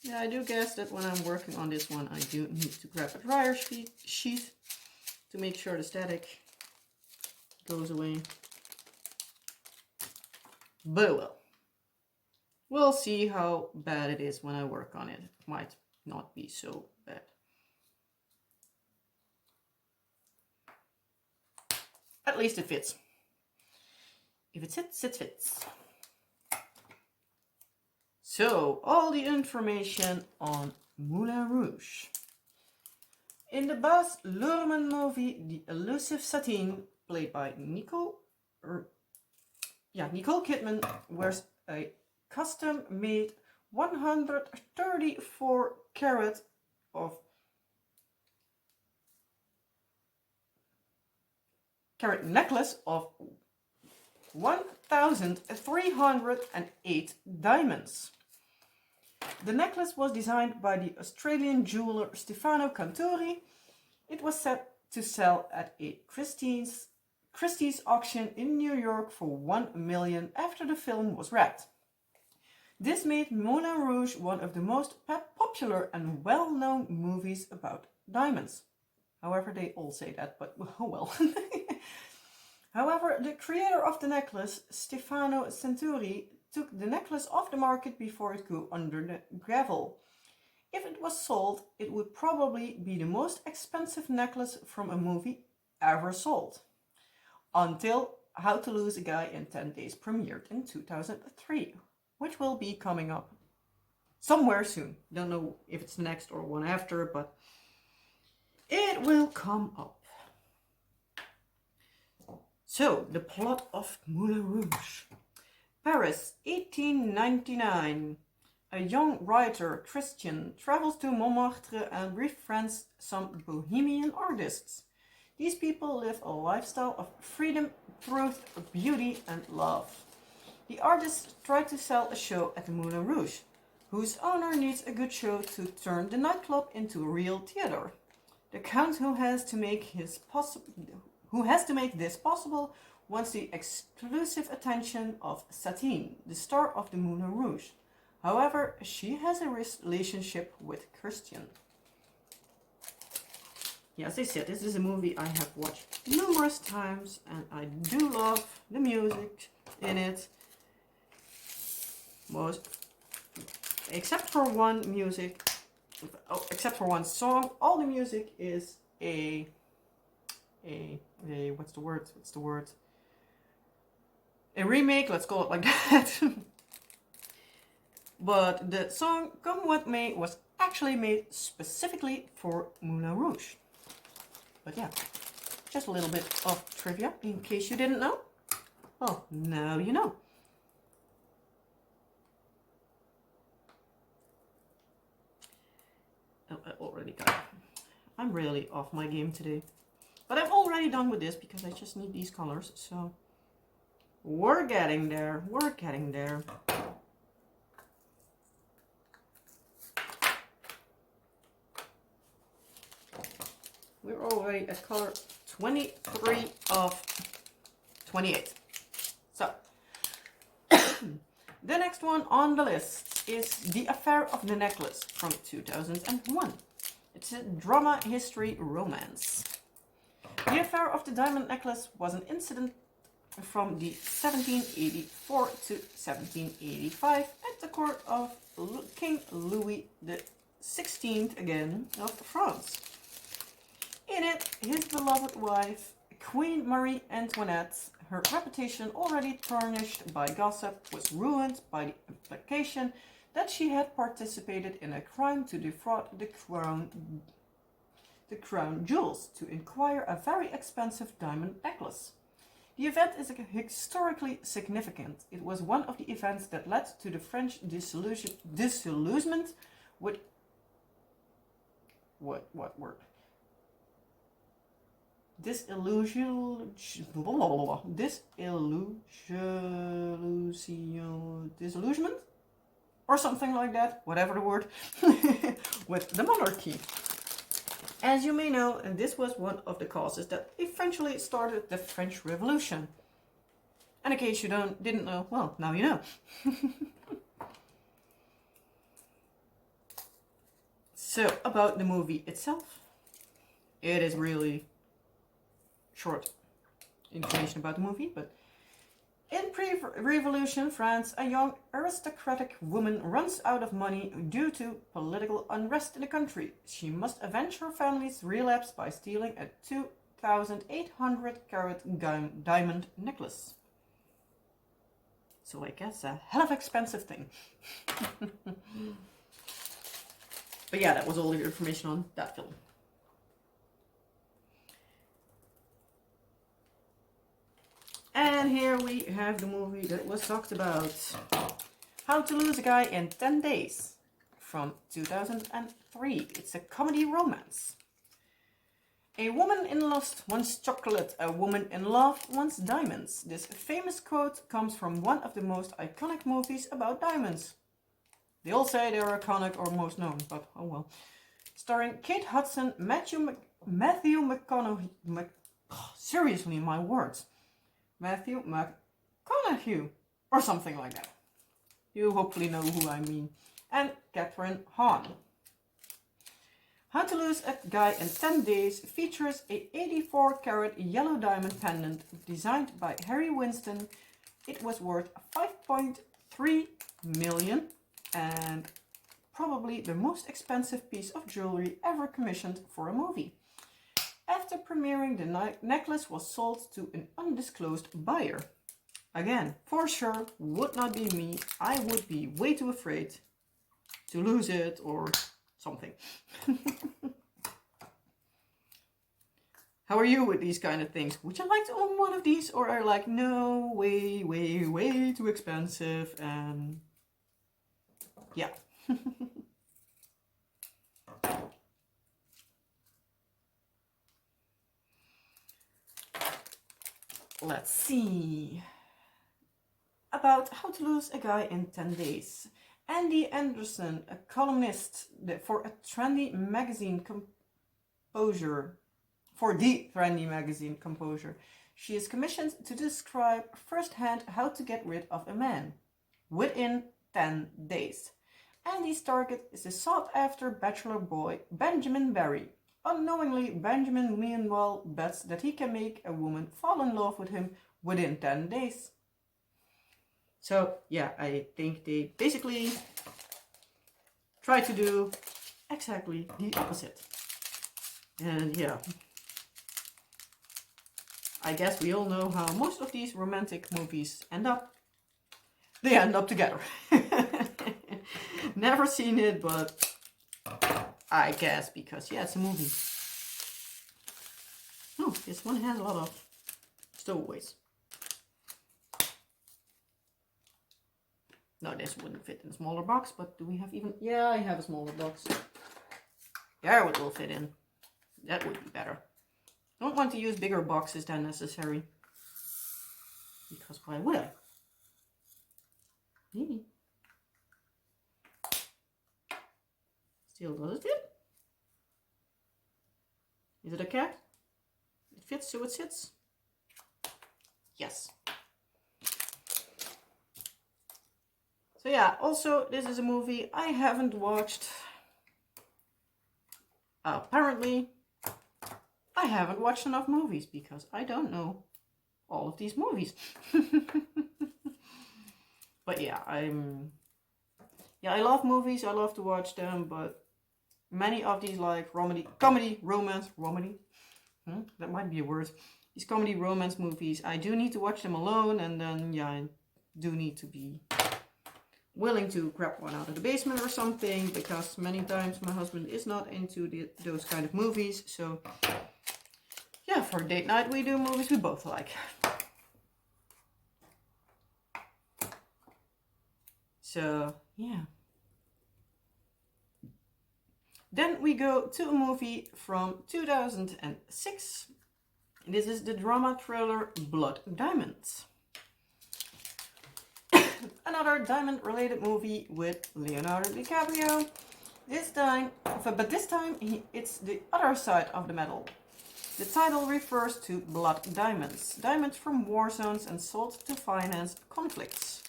Yeah, I do guess that when I'm working on this one, I do need to grab a dryer sheet to make sure the static goes away. But well, we'll see how bad it is when I work on it. It might not be so bad. At least it fits. If it fits, it fits. So, all the information on Moulin Rouge. In the Baz Luhrmann movie, the elusive Satine, played by Nicole Kidman, wears a custom-made 134 carat necklace of 1,308 diamonds. The necklace was designed by the Australian jeweler Stefano Cantori. It was set to sell at a Christie's auction in New York for $1 million after the film was wrapped. This made Moulin Rouge one of the most popular and well-known movies about diamonds. However, they all say that, but oh well. However, the creator of the necklace, Stefano Cantori, took the necklace off the market before it grew under the gravel. If it was sold, it would probably be the most expensive necklace from a movie ever sold. Until How to Lose a Guy in 10 Days premiered in 2003, which will be coming up somewhere soon. Don't know if it's next or one after, but it will come up. So, the plot of Moulin Rouge. Paris, 1899. A young writer, Christian, travels to Montmartre and befriends some bohemian artists. These people live a lifestyle of freedom, truth, beauty, and love. The artists try to sell a show at the Moulin Rouge, whose owner needs a good show to turn the nightclub into a real theater. The count who has to make this possible wants the exclusive attention of Satine, the star of the Moulin Rouge. However, she has a relationship with Christian. Yeah, as I said, this is a movie I have watched numerous times, and I do love the music in it. Except for one song, all the music is what's the word? A remake, let's call it like that. But the song Come With Me was actually made specifically for Moulin Rouge. But yeah, just a little bit of trivia in case you didn't know. Well, now you know. Oh, I already got it. I'm really off my game today. But I'm already done with this because I just need these colors. So we're getting there. We're getting there. We're already at color 23 of 28. So, the next one on the list is The Affair of the Necklace from 2001. It's a drama history romance. The Affair of the Diamond Necklace was an incident from the 1784 to 1785 at the court of King Louis XVI again of France. In it, his beloved wife, Queen Marie Antoinette, her reputation already tarnished by gossip, was ruined by the implication that she had participated in a crime to defraud the crown jewels to acquire a very expensive diamond necklace. The event is historically significant. It was one of the events that led to the French disillusionment with what word? Disillusionment or something like that, whatever the word, with the monarchy. As you may know, and this was one of the causes that eventually started the French Revolution. And in case you didn't know, well, now you know. So, about the movie itself. It is really short information about the movie, but in pre-revolution France, a young aristocratic woman runs out of money due to political unrest in the country. She must avenge her family's relapse by stealing a 2,800 carat diamond necklace. So I guess a hell of expensive thing. But yeah, that was all the information on that film. And here we have the movie that was talked about. How to Lose a Guy in 10 Days from 2003. It's a comedy romance. A woman in lust wants chocolate. A woman in love wants diamonds. This famous quote comes from one of the most iconic movies about diamonds. They all say they're iconic or most known, but oh well. Starring Kate Hudson, Matthew McConaughey. Seriously, my words. Matthew McConaughey, or something like that. You hopefully know who I mean. And Catherine Hahn. How to Lose a Guy in 10 Days features a 84 carat yellow diamond pendant designed by Harry Winston. It was worth 5.3 million and probably the most expensive piece of jewelry ever commissioned for a movie. After premiering, the necklace was sold to an undisclosed buyer. Again, for sure, would not be me. I would be way too afraid to lose it or something. How are you with these kind of things? Would you like to own one of these? Or are you like, no, way, way, way too expensive and yeah. Let's see. About How to Lose a Guy in 10 Days. Andy Anderson, a columnist for the Trendy magazine Composure. She is commissioned to describe firsthand how to get rid of a man within 10 days. Andy's target is the sought-after bachelor boy, Benjamin Barry. Unknowingly, Benjamin meanwhile bets that he can make a woman fall in love with him within 10 days. So, yeah, I think they basically try to do exactly the opposite. And yeah, I guess we all know how most of these romantic movies end up. They end up together. Never seen it, but I guess because, yeah, it's a movie. Oh, this one has a lot of stowaways. No, this wouldn't fit in a smaller box, but do we have even... Yeah, I have a smaller box. There it will fit in. That would be better. Don't want to use bigger boxes than necessary. Because why would I? Maybe. Still does it fit? Is it a cat? It fits so it sits? Yes. So yeah, also this is a movie I haven't watched. Apparently, I haven't watched enough movies because I don't know all of these movies. But yeah, I love movies. I love to watch them, but many of these like comedy, romance, that might be a word. These comedy romance movies, I do need to watch them alone, and then yeah, I do need to be willing to grab one out of the basement or something, because many times my husband is not into those kind of movies. So yeah, for date night we do movies we both like. So yeah. Then we go to a movie from 2006. This is the drama thriller Blood Diamonds. Another diamond related movie with Leonardo DiCaprio. This time it's the other side of the medal. The title refers to blood diamonds, diamonds from war zones and sold to finance conflicts.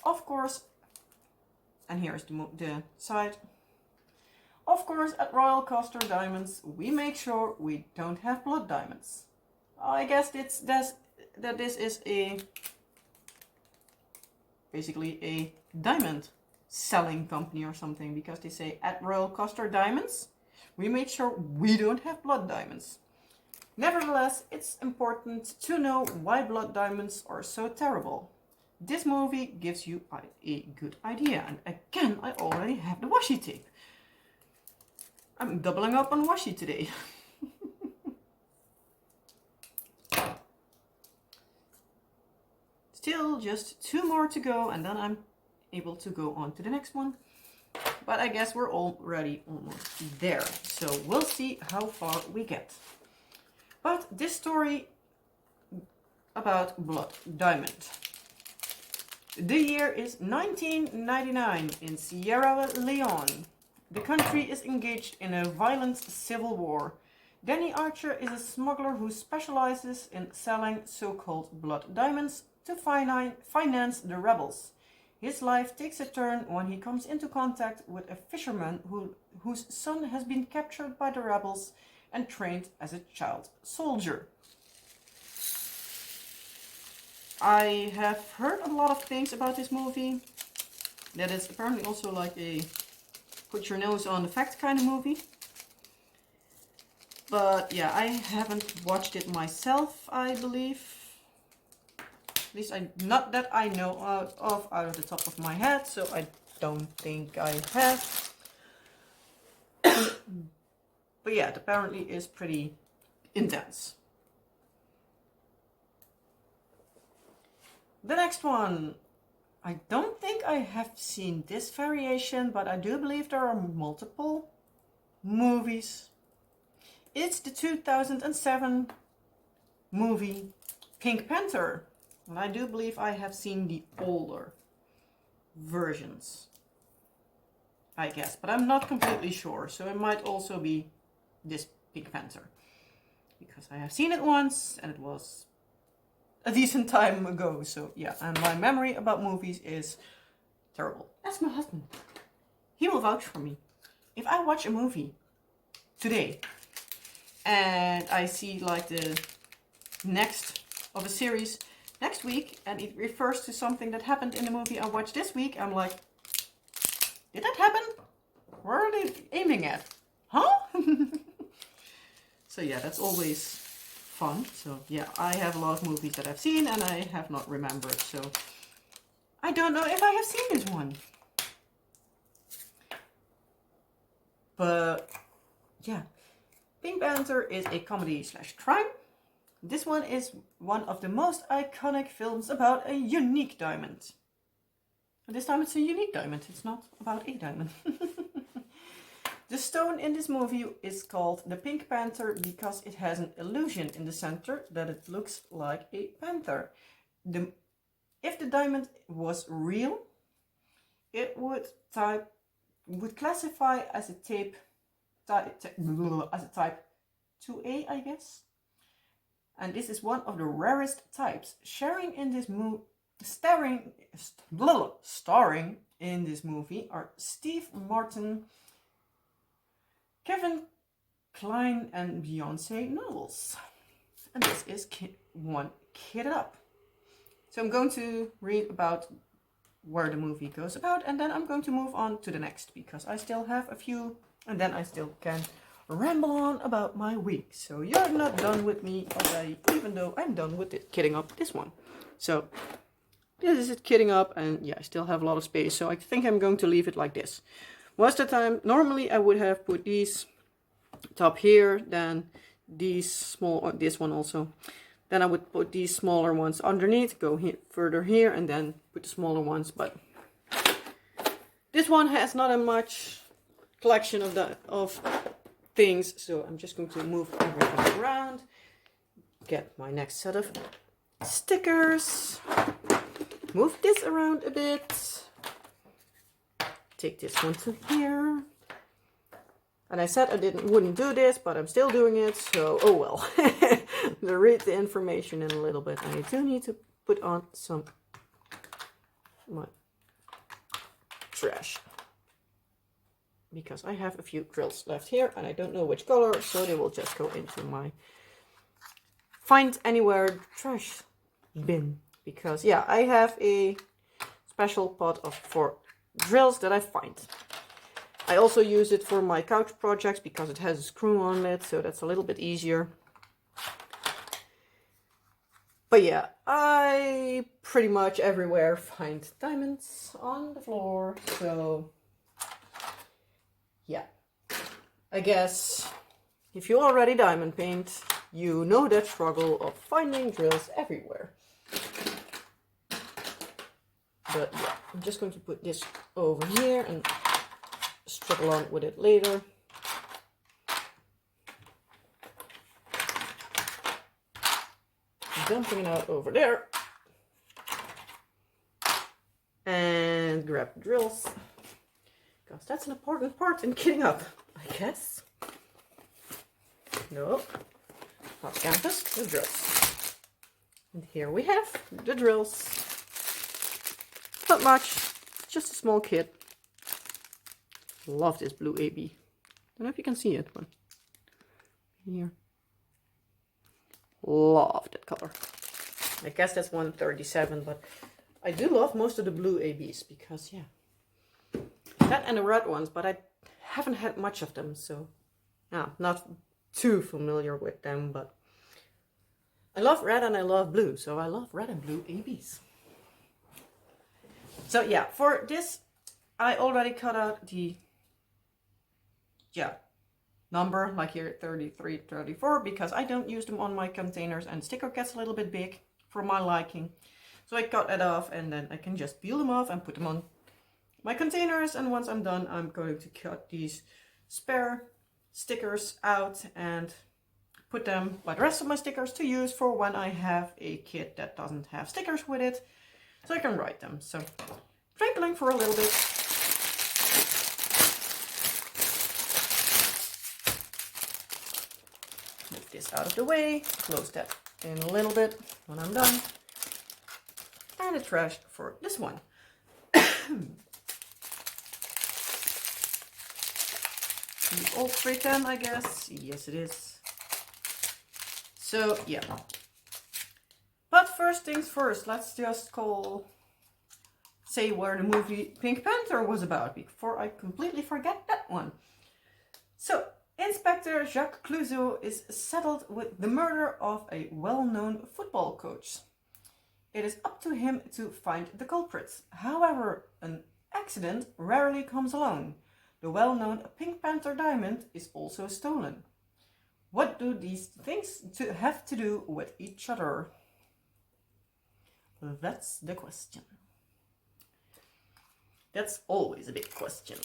Of course, and here's the side. Of course, at Royal Coaster Diamonds, we make sure we don't have blood diamonds. I guess that this is basically a diamond selling company or something, because they say at Royal Coaster Diamonds, we make sure we don't have blood diamonds. Nevertheless, it's important to know why blood diamonds are so terrible. This movie gives you a good idea. And again, I already have the washi tape. I'm doubling up on washi today. Still just 2 more to go, and then I'm able to go on to the next one. But I guess we're already almost there. So we'll see how far we get. But this story about Blood Diamond. The year is 1999 in Sierra Leone. The country is engaged in a violent civil war. Danny Archer is a smuggler who specializes in selling so-called blood diamonds to finance the rebels. His life takes a turn when he comes into contact with a fisherman whose son has been captured by the rebels and trained as a child soldier. I have heard a lot of things about this movie. That is apparently also like a put your nose on the fact kind of movie. But yeah, I haven't watched it myself, I believe. At least not that I know out of the top of my head, so I don't think I have. But yeah, it apparently is pretty intense. The next one. I don't think I have seen this variation, but I do believe there are multiple movies. It's the 2007 movie Pink Panther. And I do believe I have seen the older versions, I guess, but I'm not completely sure. So it might also be this Pink Panther, because I have seen it once and it was a decent time ago. So yeah, and my memory about movies is terrible. That's my husband. He will vouch for me. If I watch a movie today and I see like the next of a series next week and it refers to something that happened in the movie I watched this week, I'm like, did that happen? Where are they aiming at? Huh? So yeah, that's always fun. So yeah, I have a lot of movies that I've seen and I have not remembered. So I don't know if I have seen this one. But yeah, Pink Panther is a comedy / crime. This one is one of the most iconic films about a unique diamond. And this time it's a unique diamond, it's not about a diamond. The stone in this movie is called the Pink Panther because it has an illusion in the center that it looks like a panther. If the diamond was real, it would classify as a type 2A, I guess. And this is one of the rarest types. Starring in this movie are Steve Martin, Kevin Kline and Beyonce Knowles. And this is one Kid Up. So I'm going to read about where the movie goes about, and then I'm going to move on to the next because I still have a few, and then I still can ramble on about my week. So you're not done with me already, even though I'm done with it, kidding up this one. So this is it kitting up, and yeah, I still have a lot of space, so I think I'm going to leave it like this. Most of the time, normally I would have put these top here, then these small, this one also. Then I would put these smaller ones underneath, go here, further here, and then put the smaller ones. But this one has not a much collection of things, so I'm just going to move everything around. Get my next set of stickers. Move this around a bit. Take this one to here. And I said I wouldn't do this, but I'm still doing it, so oh well. To read the information in a little bit. And I do need to put on some my trash. Because I have a few drills left here, and I don't know which color, so they will just go into my find anywhere trash bin. Because yeah, I have a special pot for drills that I find. I also use it for my couch projects because it has a screw on it, so that's a little bit easier. But yeah, I pretty much everywhere find diamonds on the floor, so yeah. I guess if you already diamond paint, you know that struggle of finding drills everywhere. But yeah, I'm just going to put this over here and struggle on with it later. Dumping it out over there. And grab the drills. Because that's an important part in kitting up, I guess. Nope. Not canvas, the drills. And here we have the drills. Not much, just a small kit. Love this blue AB. Don't know if you can see it, but here. Love that color. I guess that's 137, but I do love most of the blue ABs because, yeah. That and the red ones, but I haven't had much of them, so yeah, not too familiar with them, but I love red and I love blue, so I love red and blue ABs. So yeah, for this, I already cut out the number, like here 33, 34, because I don't use them on my containers and sticker gets a little bit big for my liking. So I cut that off and then I can just peel them off and put them on my containers. And once I'm done, I'm going to cut these spare stickers out and put them, like the rest of my stickers, to use for when I have a kit that doesn't have stickers with it, so I can write them. So crinkling for a little bit. Move this out of the way, close that in a little bit when I'm done. And the trash for this one. The old 310, I guess. Yes, it is. So, yeah. But first things first, let's just say where the movie Pink Panther was about, before I completely forget that one. So, Inspector Jacques Clouseau is saddled with the murder of a well-known football coach. It is up to him to find the culprits. However, an accident rarely comes alone. The well-known Pink Panther diamond is also stolen. What do these things have to do with each other? That's the question. That's always a big question.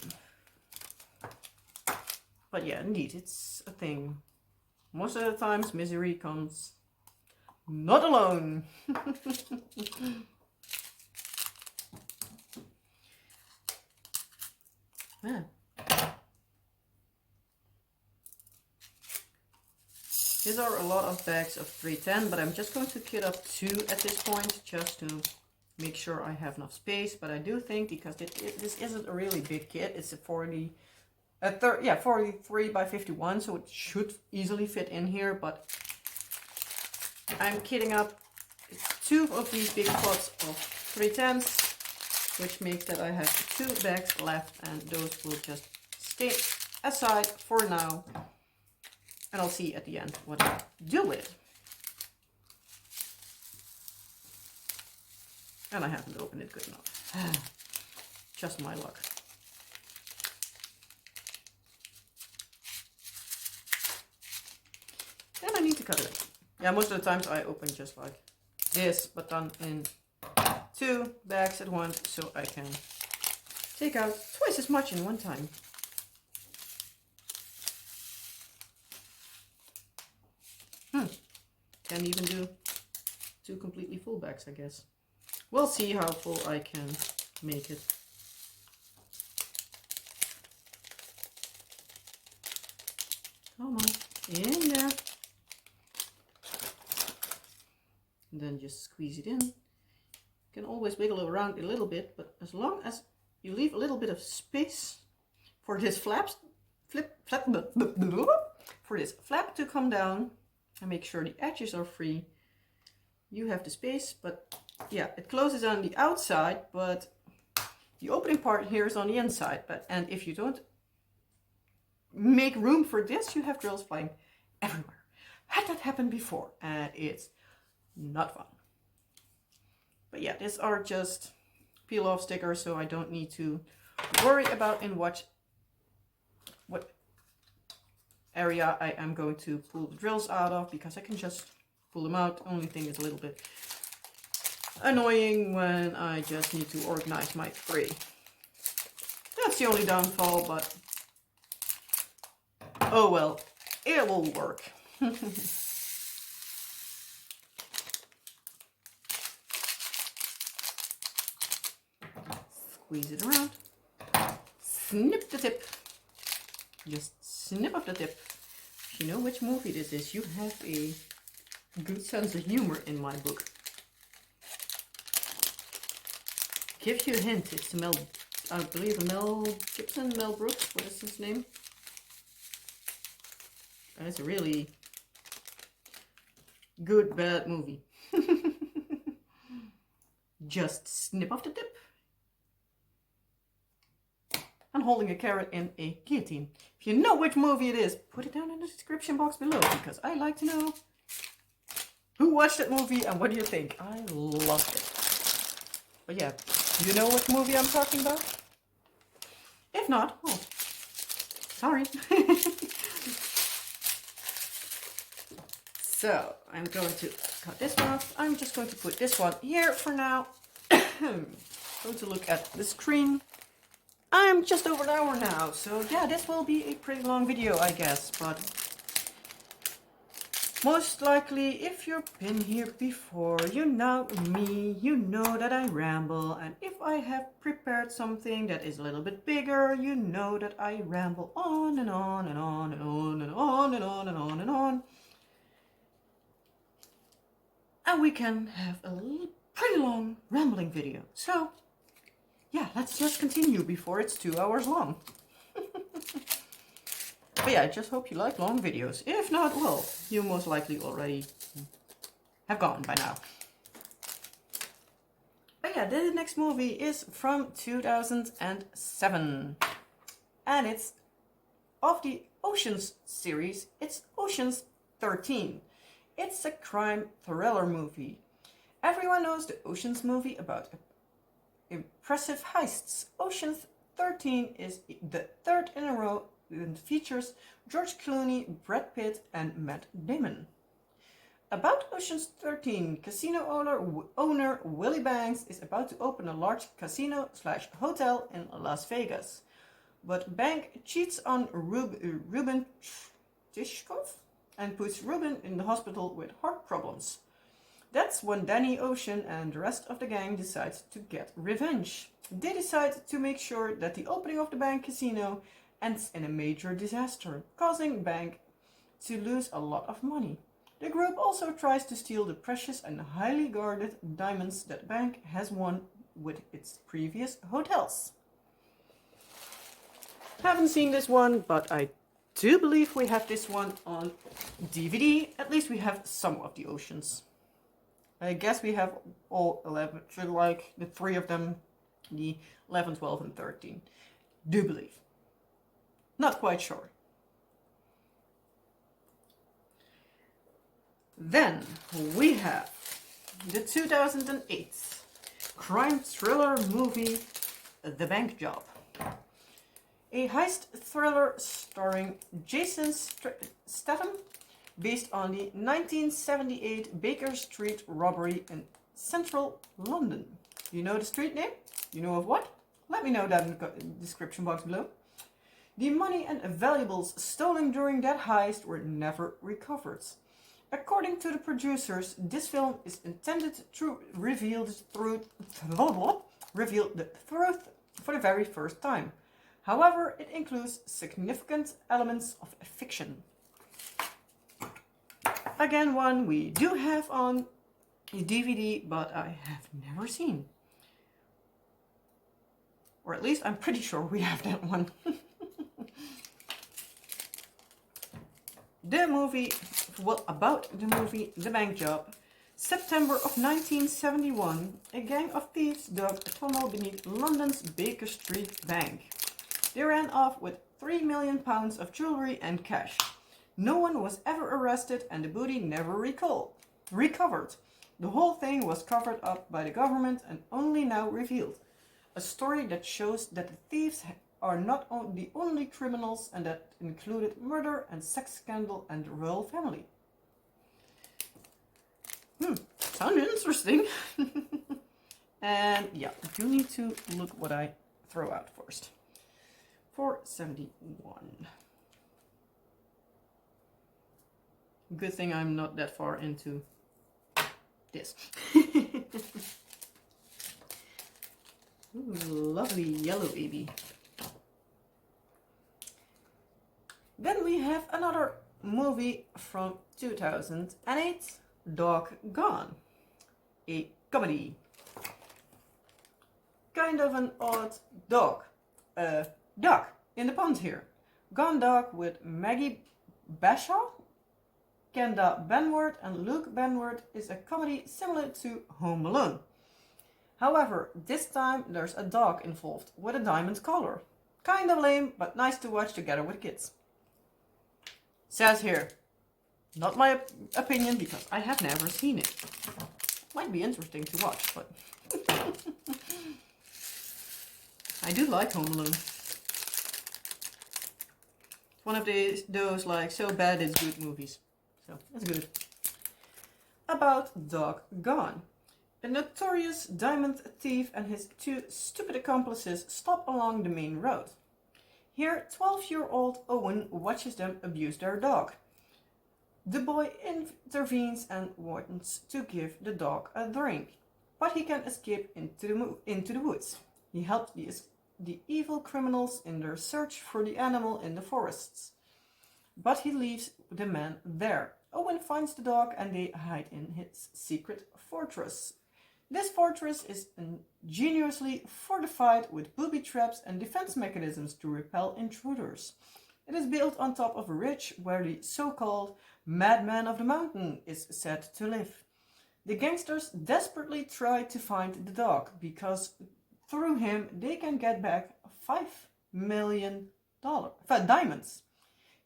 But yeah, indeed, it's a thing. Most of the times, misery comes not alone. Yeah. These are a lot of bags of 310, but I'm just going to kit up 2 at this point, just to make sure I have enough space. But I do think, because this isn't a really big kit, it's a 43 by 51, so it should easily fit in here. But I'm kitting up 2 of these big pots of 310s, which makes that I have 2 bags left, and those will just stay aside for now. And I'll see at the end what I do with it. And I haven't opened it good enough. Just my luck. And I need to cut it. Yeah, most of the times I open just like this, but done in 2 bags at once, so I can take out twice as much in one time. Can even do 2 completely full bags, I guess. We'll see how full I can make it. Come on, in there. And then just squeeze it in. You can always wiggle it around a little bit, but as long as you leave a little bit of space for this flap to come down and make sure the edges are free, you have the space. But yeah, it closes on the outside, but the opening part here is on the inside. And if you don't make room for this, you have drills flying everywhere. Had that happened before, and it's not fun. But yeah, these are just peel off stickers, so I don't need to worry about in what area I am going to pull the drills out of, because I can just pull them out. Only thing is a little bit annoying when I just need to organize my tray. That's the only downfall, but oh well, it will work. Squeeze it around, snip the tip, just snip off the tip. If you know which movie this is, you have a good sense of humor in my book. Gives you a hint, it's I believe Mel Gibson, Mel Brooks, what is his name? It's a really good, bad movie. Just snip off the tip. I'm holding a carrot in a guillotine. If you know which movie it is, put it down in the description box below, because I like to know who watched that movie and what do you think. I loved it. But yeah, do you know what movie I'm talking about? If not, oh, sorry. So I'm going to cut this one off. I'm just going to put this one here for now. Going to look at the screen. I'm just over an hour now, so yeah, this will be a pretty long video, I guess, but most likely, if you've been here before, you know me, you know that I ramble, and if I have prepared something that is a little bit bigger, you know that I ramble on and on and on and on and on and on and on and on. And we can have a pretty long rambling video. So yeah, let's just continue before it's 2 hours long. But yeah, I just hope you like long videos. If not, well, you most likely already have gone by now. But yeah, the next movie is from 2007. And it's of the Oceans series. It's Oceans 13. It's a crime thriller movie. Everyone knows the Oceans movie about impressive heists. Oceans 13 is the 3rd in a row and features George Clooney, Brad Pitt, and Matt Damon. About Oceans 13, casino owner Willie Banks is about to open a large casino/hotel in Las Vegas. But Bank cheats on Ruben Tishkov and puts Ruben in the hospital with heart problems. That's when Danny Ocean and the rest of the gang decide to get revenge. They decide to make sure that the opening of the Bank casino ends in a major disaster, causing Bank to lose a lot of money. The group also tries to steal the precious and highly guarded diamonds that Bank has won with its previous hotels. Haven't seen this one, but I do believe we have this one on DVD. At least we have some of the Oceans. I guess we have all 11, like the 3 of them, the 11, 12, and 13. Do believe. Not quite sure. Then we have the 2008 crime thriller movie, The Bank Job. A heist thriller starring Jason Statham, based on the 1978 Baker Street robbery in central London. Do you know the street name? You know of what? Let me know that in the description box below. The money and valuables stolen during that heist were never recovered. According to the producers, this film is intended to reveal the truth for the very first time. However, it includes significant elements of fiction. Again, one we do have on DVD, but I have never seen. Or at least I'm pretty sure we have that one. About the movie The Bank Job. September of 1971, a gang of thieves dug a tunnel beneath London's Baker Street Bank. They ran off with £3 million of jewelry and cash. No one was ever arrested and the booty never recovered. The whole thing was covered up by the government and only now revealed. A story that shows that the thieves are not the only criminals, and that included murder and sex scandal and the royal family. Sounds interesting. And yeah, you need to look what I throw out first. 471. Good thing I'm not that far into this. Ooh, lovely yellow baby. Then we have another movie from 2008, Dog Gone, a comedy. Kind of an odd dog. Duck in the pond here. Gone Dog with Maggie Bashaw, Kenda Benward and Luke Benward is a comedy similar to Home Alone. However, this time there's a dog involved with a diamond collar. Kind of lame, but nice to watch together with kids. Says here, not my opinion because I have never seen it. Might be interesting to watch, but I do like Home Alone. One of those like so bad it's good movies. So that's good. About Dog Gone. A notorious diamond thief and his two stupid accomplices stop along the main road. Here, 12-year-old Owen watches them abuse their dog. The boy intervenes and wants to give the dog a drink, but he can escape into the woods. He helps the evil criminals in their search for the animal in the forests, but he leaves the man there. Owen finds the dog and they hide in his secret fortress. This fortress is ingeniously fortified with booby traps and defense mechanisms to repel intruders. It is built on top of a ridge where the so-called madman of the mountain is said to live. The gangsters desperately try to find the dog because through him they can get back $5 million diamonds.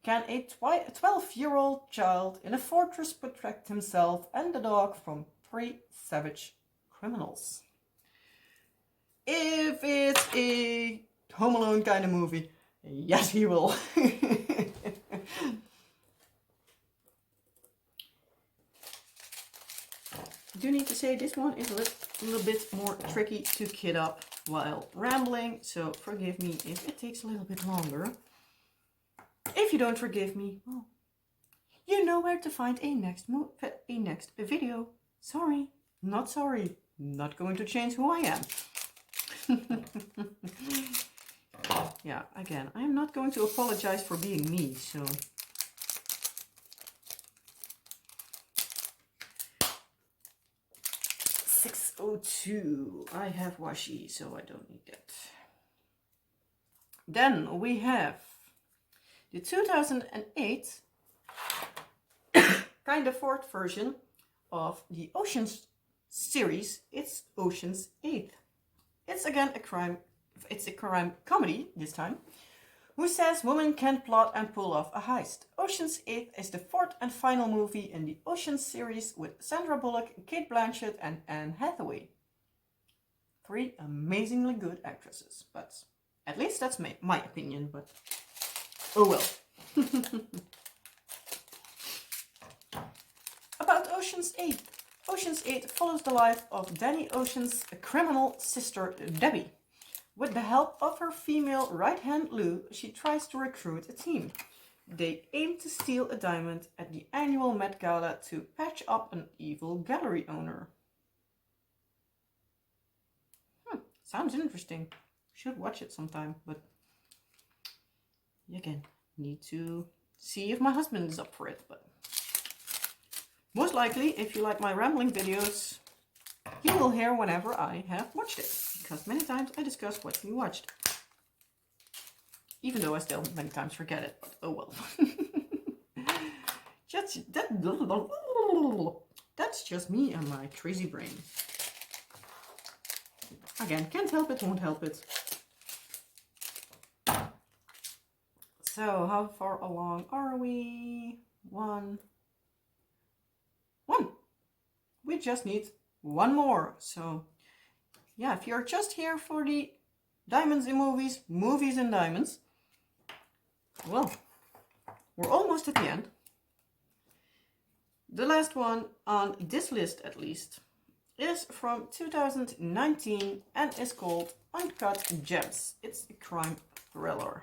Can a 12-year-old child in a fortress protect himself and the dog from 3 savage criminals? If it's a Home Alone kind of movie, yes, he will. Do need to say this one is a little bit more tricky to kid up while rambling, so forgive me if it takes a little bit longer. If you don't forgive me, well, you know where to find a next video. Sorry, not sorry. Not going to change who I am. Yeah, again, I'm not going to apologize for being me, so. $6.02. I have washi, so I don't need that. Then we have the 2008 kind of fourth version of the Ocean's series. It's Ocean's 8. It's again a crime comedy this time. Who says women can plot and pull off a heist? Ocean's 8 is the fourth and final movie in the Ocean's series with Sandra Bullock, Kate Blanchett and Anne Hathaway. 3 amazingly good actresses. But at least that's my opinion, but oh well. About Ocean's 8. Ocean's 8 follows the life of Danny Ocean's criminal sister Debbie. With the help of her female right-hand Lou, she tries to recruit a team. They aim to steal a diamond at the annual Met Gala to patch up an evil gallery owner. Sounds interesting. Should watch it sometime, but again, need to see if my husband is up for it. But most likely, if you like my rambling videos, he will hear whenever I have watched it, because many times I discuss what we watched. Even though I still many times forget it, but oh well. That's just me and my crazy brain. Again, can't help it, won't help it. So, how far along are we? One. We just need one more. So, yeah, if you're just here for the diamonds in movies, movies and diamonds, well, we're almost at the end. The last one on this list, at least, is from 2019 and is called Uncut Gems. It's a crime thriller.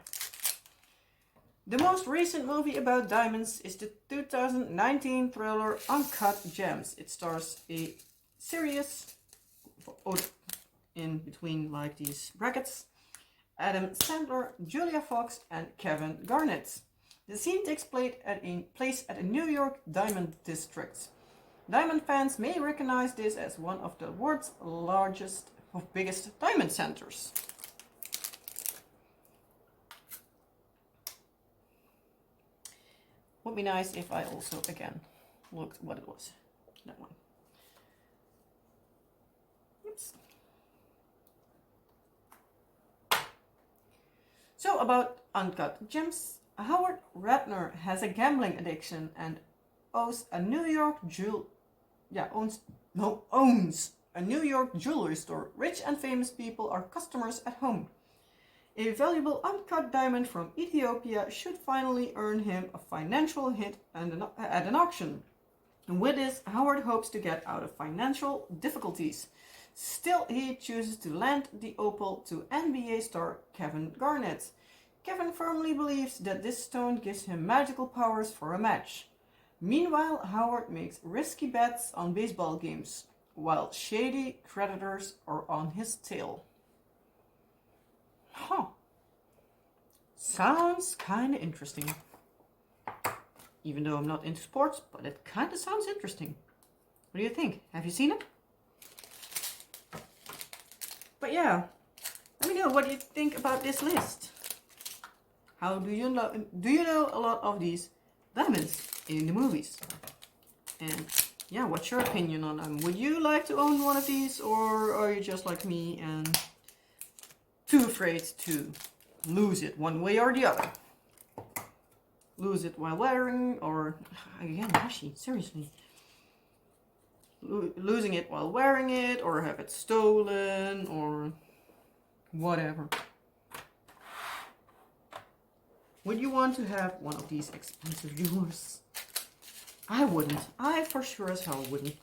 The most recent movie about diamonds is the 2019 thriller Uncut Gems. It stars a serious, in between like these brackets, Adam Sandler, Julia Fox and Kevin Garnett. The scene takes place at a New York diamond district. Diamond fans may recognize this as one of the world's biggest diamond centers. Would be nice if I also again looked what it was. That one. Oops. So about Uncut Gems, Howard Ratner has a gambling addiction and owns a New York jewelry store. Rich and famous people are customers at home. A valuable uncut diamond from Ethiopia should finally earn him a financial hit at an auction. And with this, Howard hopes to get out of financial difficulties. Still, he chooses to lend the opal to NBA star Kevin Garnett. Kevin firmly believes that this stone gives him magical powers for a match. Meanwhile, Howard makes risky bets on baseball games, while shady creditors are on his tail. Huh. Sounds kind of interesting. Even though I'm not into sports, but it kind of sounds interesting. What do you think? Have you seen it? But yeah, let me know what you think about this list. How do you know a lot of these diamonds in the movies? And yeah, what's your opinion on them? Would you like to own one of these, or are you just like me and too afraid to lose it one way or the other? Lose it while wearing, or again, Hashi, seriously. Losing it while wearing it, or have it stolen, or whatever. Would you want to have one of these expensive jewelers? I wouldn't. I for sure as hell wouldn't.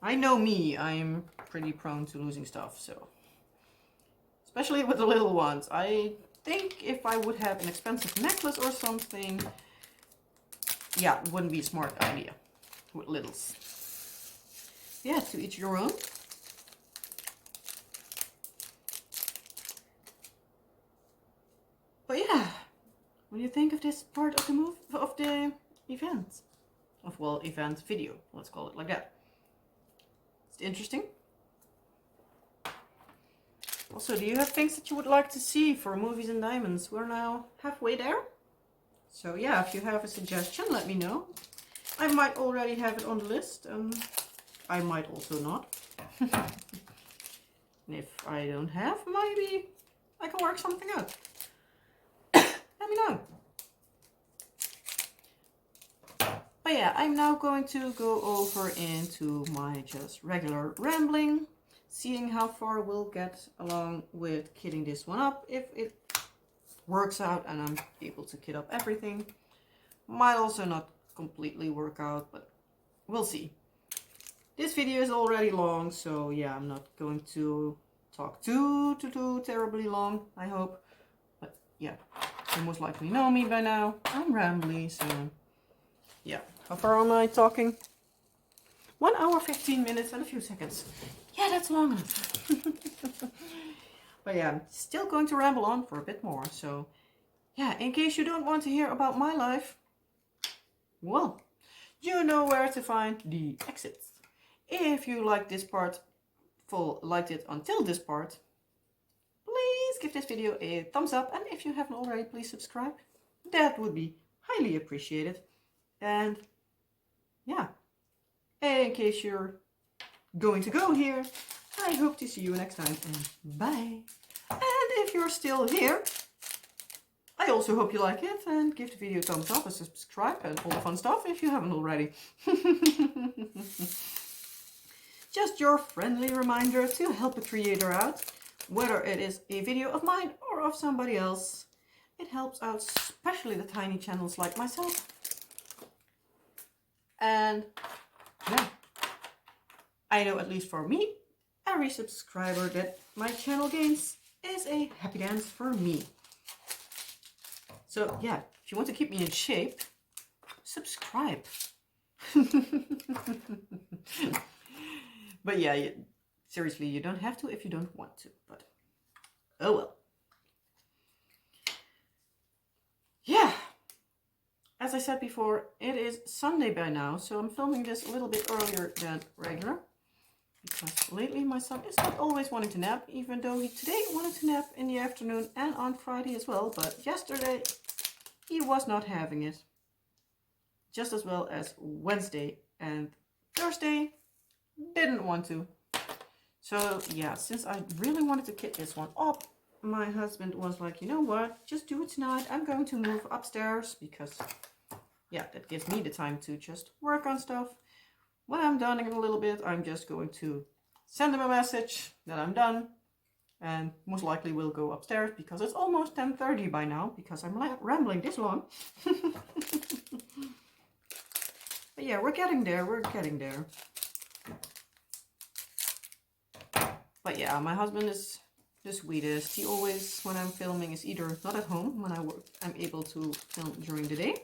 I know me, I'm pretty prone to losing stuff, so. Especially with the little ones. I think if I would have an expensive necklace or something, yeah, it wouldn't be a smart idea with littles. Yeah, to each your own. But yeah, what do you think of this part of the event? Event video, let's call it like that. It's interesting. Also, do you have things that you would like to see for movies and diamonds? We're now halfway there. So yeah, if you have a suggestion, let me know. I might already have it on the list, and I might also not. And if I don't have, maybe I can work something out. Let me know. But yeah, I'm now going to go over into my just regular rambling. seeing how far we'll get along with kitting this one up. If it works out and I'm able to kit up everything, might also not completely work out, but we'll see. This video is already long, so yeah, I'm not going to talk too terribly long, I hope. But yeah, you most likely know me by now. I'm rambly, so yeah. How far am I talking? 1 hour, 15 minutes and a few seconds. Yeah, that's long enough. But yeah, I'm still going to ramble on for a bit more. So yeah, in case you don't want to hear about my life, well, you know where to find the exits. If you like this part, liked it until this part, please give this video a thumbs up. And if you haven't already, please subscribe. That would be highly appreciated. And yeah, in case you're going to go here, I hope to see you next time, and bye. And if you're still here, I also hope you like it and give the video a thumbs up and subscribe and all the fun stuff if you haven't already. Just your friendly reminder to help a creator out, whether it is a video of mine or of somebody else. It helps out especially the tiny channels like myself. And yeah, I know at least for me, every subscriber that my channel gains is a happy dance for me. So yeah, if you want to keep me in shape, subscribe. But yeah, seriously, you don't have to if you don't want to, but oh well. Yeah, as I said before, it is Sunday by now, so I'm filming this a little bit earlier than regular. Because lately my son is not always wanting to nap, even though he today wanted to nap in the afternoon and on Friday as well. But yesterday he was not having it. Just as well as Wednesday and Thursday didn't want to. So yeah, since I really wanted to kit this one up, my husband was like, you know what, just do it tonight. I'm going to move upstairs because yeah, that gives me the time to just work on stuff. When I'm done in a little bit, I'm just going to send him a message that I'm done, and most likely we'll go upstairs because it's almost 10:30 by now because I'm rambling this long. But yeah, we're getting there, But yeah, my husband is the sweetest. He always, when I'm filming, is either not at home when I'm able to film during the day,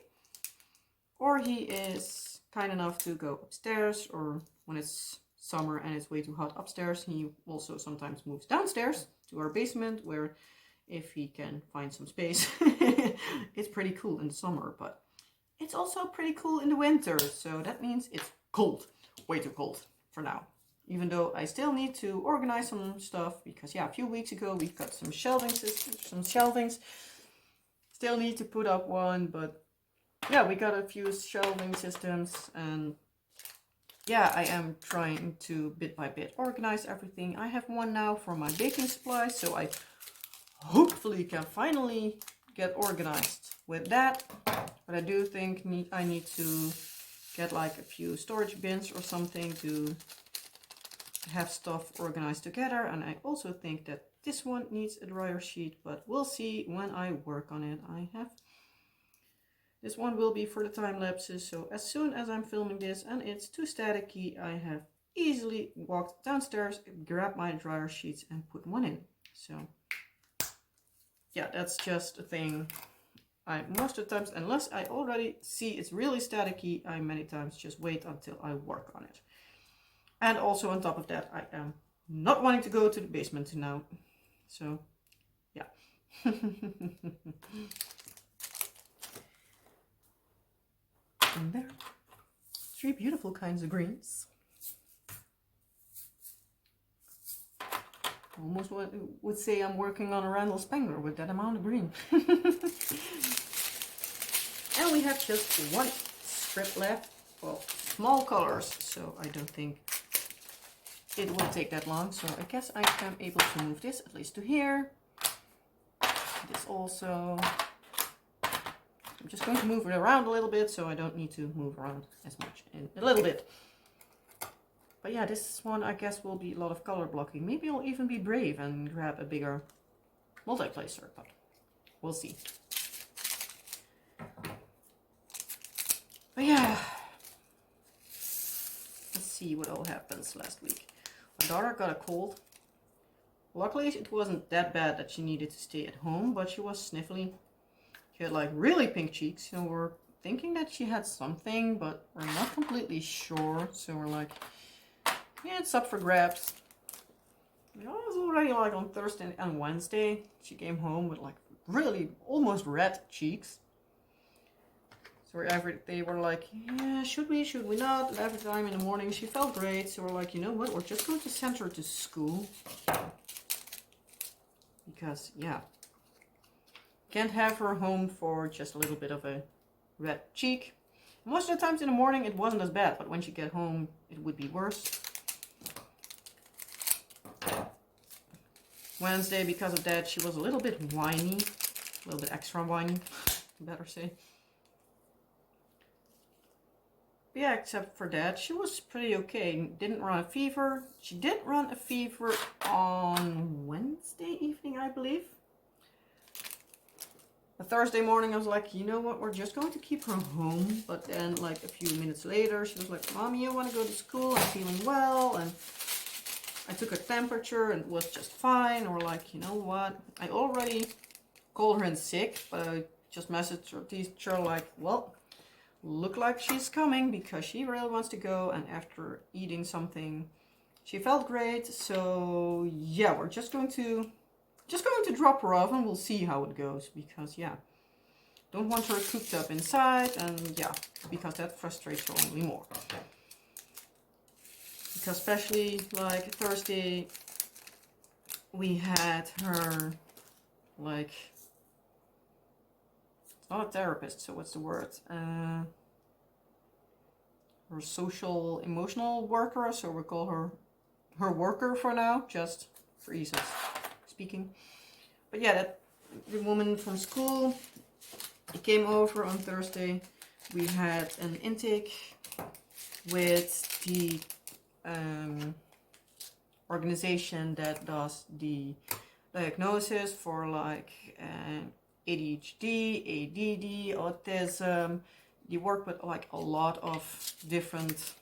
or he is kind enough to go upstairs, or when it's summer and it's way too hot upstairs, he also sometimes moves downstairs to our basement, where if he can find some space, it's pretty cool in the summer, but it's also pretty cool in the winter, so that means it's cold, way too cold for now. Even though I still need to organize some stuff, because yeah, a few weeks ago we got some shelvings. Still need to put up one, but yeah, we got a few shelving systems, and yeah, I am trying to bit by bit organize everything. I have one now for my baking supplies, so I hopefully can finally get organized with that. But I do think I need to get like a few storage bins or something to have stuff organized together. And I also think that this one needs a dryer sheet, but we'll see when I work on it. This one will be for the time lapses, so as soon as I'm filming this and it's too staticky, I have easily walked downstairs, grabbed my dryer sheets and put one in. So yeah, that's just a thing. Most of the times, unless I already see it's really staticky, I many times just wait until I work on it. And also on top of that, I am not wanting to go to the basement now. So yeah. And there, 3 beautiful kinds of greens. Almost would say I'm working on a Randall Spangler with that amount of green. And we have just 1 strip left. Well, small colors, so I don't think it will take that long. So I guess I am able to move this at least to here. This also. I'm just going to move it around a little bit, so I don't need to move around as much in a little bit. But yeah, this one I guess will be a lot of color blocking. Maybe I'll even be brave and grab a bigger multi-placer, but we'll see. But yeah, let's see what all happens last week. My daughter got a cold. Luckily, it wasn't that bad that she needed to stay at home, but she was sniffly. She had like really pink cheeks, so we're thinking that she had something, but we're not completely sure. So we're like, yeah, it's up for grabs. It was already like on Thursday and Wednesday. She came home with like really almost red cheeks. So they were like, yeah, should we not? And every time in the morning she felt great. So we're like, you know what, we're just going to send her to school. Because, yeah, can't have her home for just a little bit of a red cheek. Most of the times in the morning it wasn't as bad, but when she get home it would be worse. Wednesday, because of that, she was a little bit whiny, a little bit extra whiny, better say. But yeah, except for that, she was pretty okay. Didn't run a fever. She did run a fever on Wednesday evening, I believe. The Thursday morning, I was like, you know what, we're just going to keep her home. But then, like, a few minutes later, she was like, Mommy, I want to go to school. I'm feeling well. And I took her temperature and it was just fine. Or like, you know what, I already called her in sick, but I just messaged her teacher like, well, look like she's coming because she really wants to go. And after eating something, she felt great. So yeah, we're just going to drop her off and we'll see how it goes, because yeah, don't want her cooped up inside, and yeah, because that frustrates her only more. Because especially like Thursday, we had her like, it's not a therapist, so what's the word? Her social emotional worker, so we call her worker for now, just for ease of speaking. But yeah, the woman from school came over on Thursday. We had an intake with the organization that does the diagnosis for like ADHD, ADD, autism. They work with like a lot of different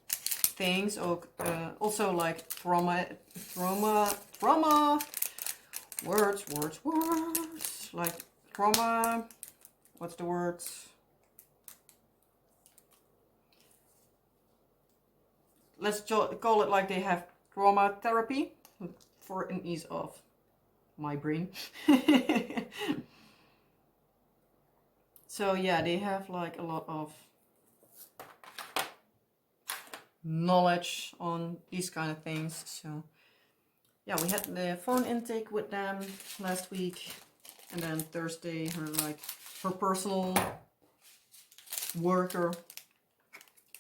things. Also like trauma, words, like trauma, what's the word? Let's call it like they have trauma therapy for an ease of my brain. So yeah, they have like a lot of knowledge on these kind of things. So yeah, we had the phone intake with them last week, and then Thursday her personal worker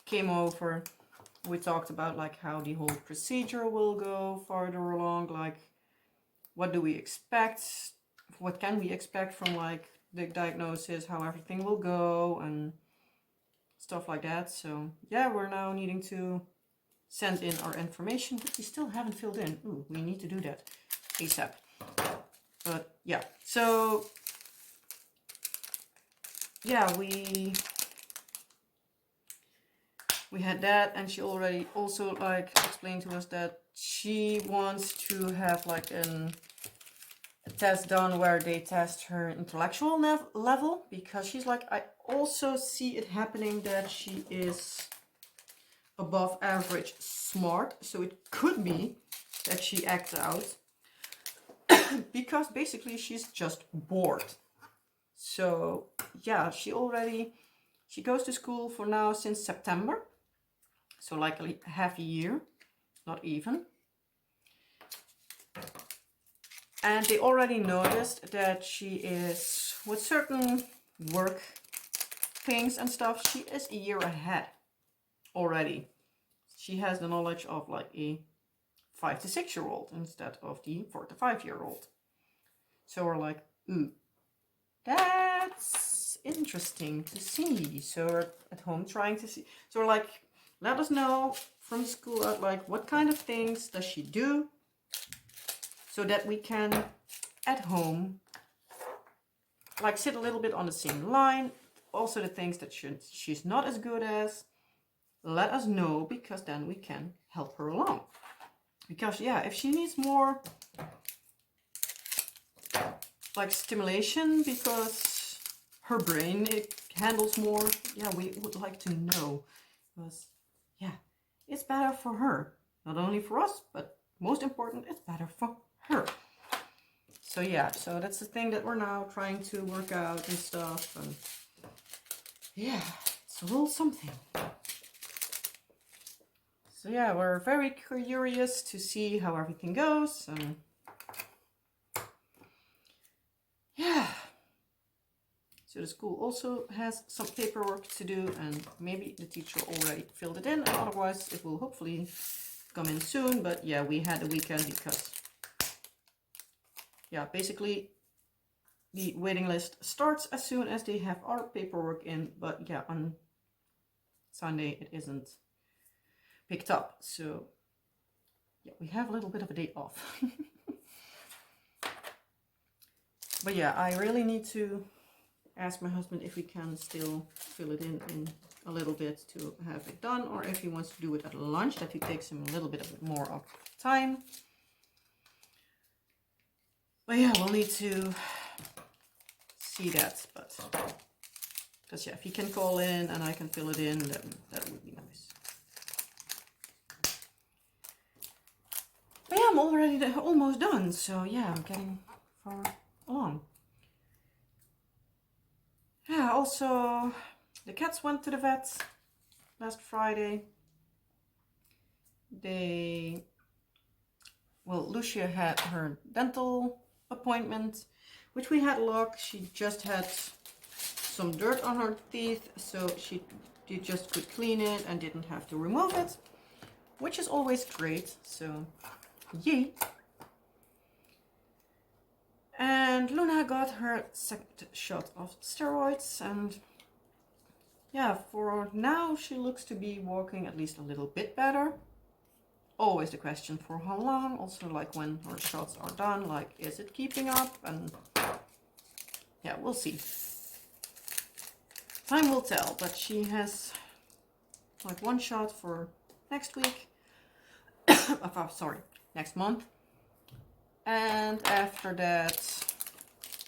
came over. We talked about like how the whole procedure will go farther along, like what do we expect, what can we expect from like the diagnosis, how everything will go and stuff like that. So yeah, we're now needing to send in our information, but we still haven't filled in. Ooh, we need to do that ASAP. But yeah, so yeah, we had that, and she already also like explained to us that she wants to have like a test done where they test her intellectual level, because she's like, I also see it happening that she is above average smart, so it could be that she acts out because basically she's just bored. So yeah, she goes to school for now since September, so like half a year, not even. And they already noticed that she is, with certain work things and stuff, she is a year ahead already. She has the knowledge of like a 5 to 6 year old instead of the 4 to 5 year old. So we're like, ooh, that's interesting to see. So we're at home trying to see. So we're like, let us know from school out, like what kind of things does she do, so that we can at home like sit a little bit on the same line. Also the things that she's not as good as, let us know, because then we can help her along. Because yeah, if she needs more like stimulation because her brain it handles more, yeah, we would like to know, because yeah, it's better for her, not only for us, but most important, it's better for her. So yeah, so that's the thing that we're now trying to work out and stuff, and yeah, it's a little something. So yeah, we're very curious to see how everything goes, and yeah. So the school also has some paperwork to do, and maybe the teacher already filled it in, and otherwise it will hopefully come in soon. But yeah, we had a weekend because yeah, basically the waiting list starts as soon as they have our paperwork in, but yeah, on Sunday it isn't picked up. So yeah, we have a little bit of a day off. But yeah, I really need to ask my husband if we can still fill it in a little bit to have it done, or if he wants to do it at lunch, that it takes him a little bit more of time. But yeah, we'll need to see that, but because yeah, if he can call in and I can fill it in, then that would be nice. But yeah, I'm already almost done, so yeah, I'm getting far along. Yeah, also the cats went to the vet last Friday. Lucia had her dental appointment, which we had luck. She just had some dirt on her teeth, so she just could clean it and didn't have to remove it, which is always great, so yay. And Luna got her second shot of steroids, and yeah, for now she looks to be walking at least a little bit better. Always the question for how long, also like when her shots are done, like is it keeping up, and yeah, we'll see. Time will tell, but she has like one shot for next week. Sorry, next month. And after that,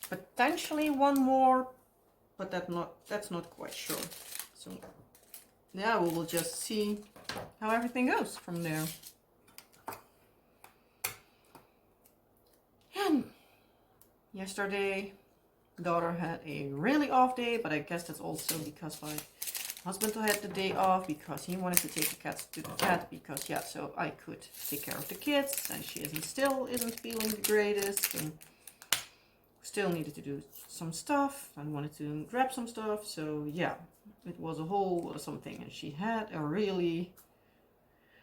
potentially one more, but that's not quite sure. So yeah, we will just see how everything goes from there. And yesterday, daughter had a really off day, but I guess that's also because my husband had the day off because he wanted to take the cats to the vet, because yeah, so I could take care of the kids, and she still isn't feeling the greatest, and still needed to do some stuff and wanted to grab some stuff. So yeah, it was a whole something, and she had a really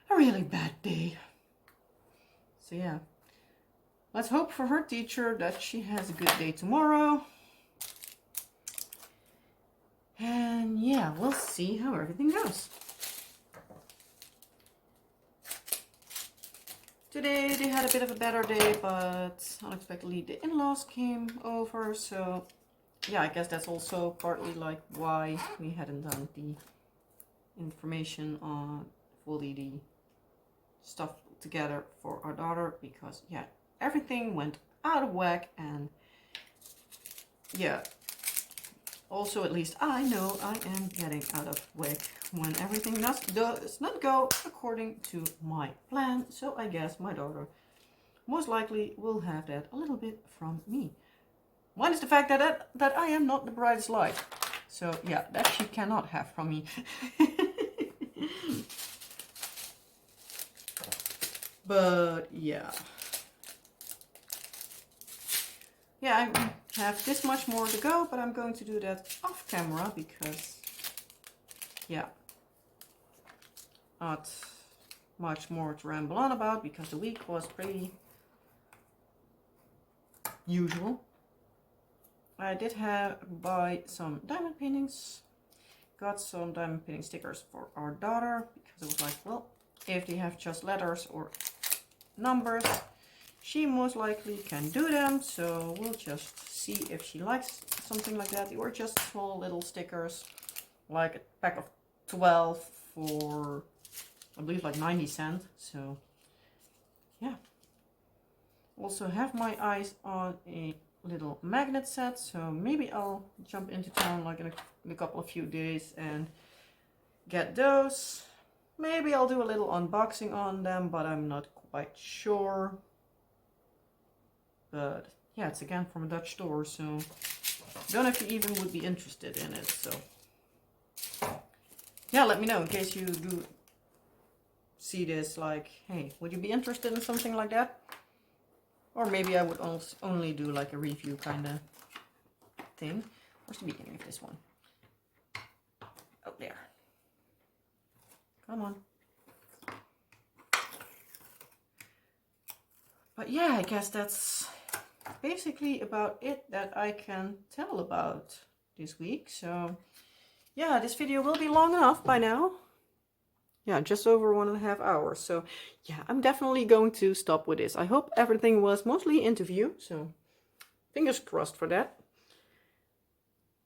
bad day. So yeah, let's hope for her teacher that she has a good day tomorrow. And yeah, we'll see how everything goes. Today they had a bit of a better day, but unexpectedly the in-laws came over. So yeah, I guess that's also partly like why we hadn't done the information on fully the stuff together for our daughter, because yeah, everything went out of whack, and yeah, also at least I know I am getting out of whack when everything does not go according to my plan. So I guess my daughter most likely will have that a little bit from me. One is the fact that I am not the brightest light. So yeah, that she cannot have from me. But yeah. Yeah, I have this much more to go, but I'm going to do that off camera because, yeah, not much more to ramble on about because the week was pretty usual. I did buy some diamond paintings, got some diamond painting stickers for our daughter because I was like, well, if they have just letters or numbers, she most likely can do them. So we'll just see if she likes something like that, or just small little stickers, like a pack of 12 for, I believe, like 90 cents. So yeah. Also have my eyes on a little magnet set, so maybe I'll jump into town like in a couple of few days and get those. Maybe I'll do a little unboxing on them, but I'm not quite sure. But yeah, it's again from a Dutch store, so I don't know if you even would be interested in it. So yeah, let me know in case you do see this, like, hey, would you be interested in something like that? Or maybe I would also only do like a review kind of thing. Where's the beginning of this one? Oh, there. Come on. But yeah, I guess that's basically about it that I can tell about this week. So yeah, this video will be long enough by now. Yeah, just over 1.5 hours. So yeah, I'm definitely going to stop with this. I hope everything was mostly in view, so fingers crossed for that.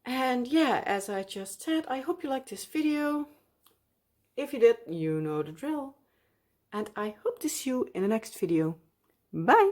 And yeah, as I just said, I hope you liked this video. If you did, you know the drill. And I hope to see you in the next video. Bye!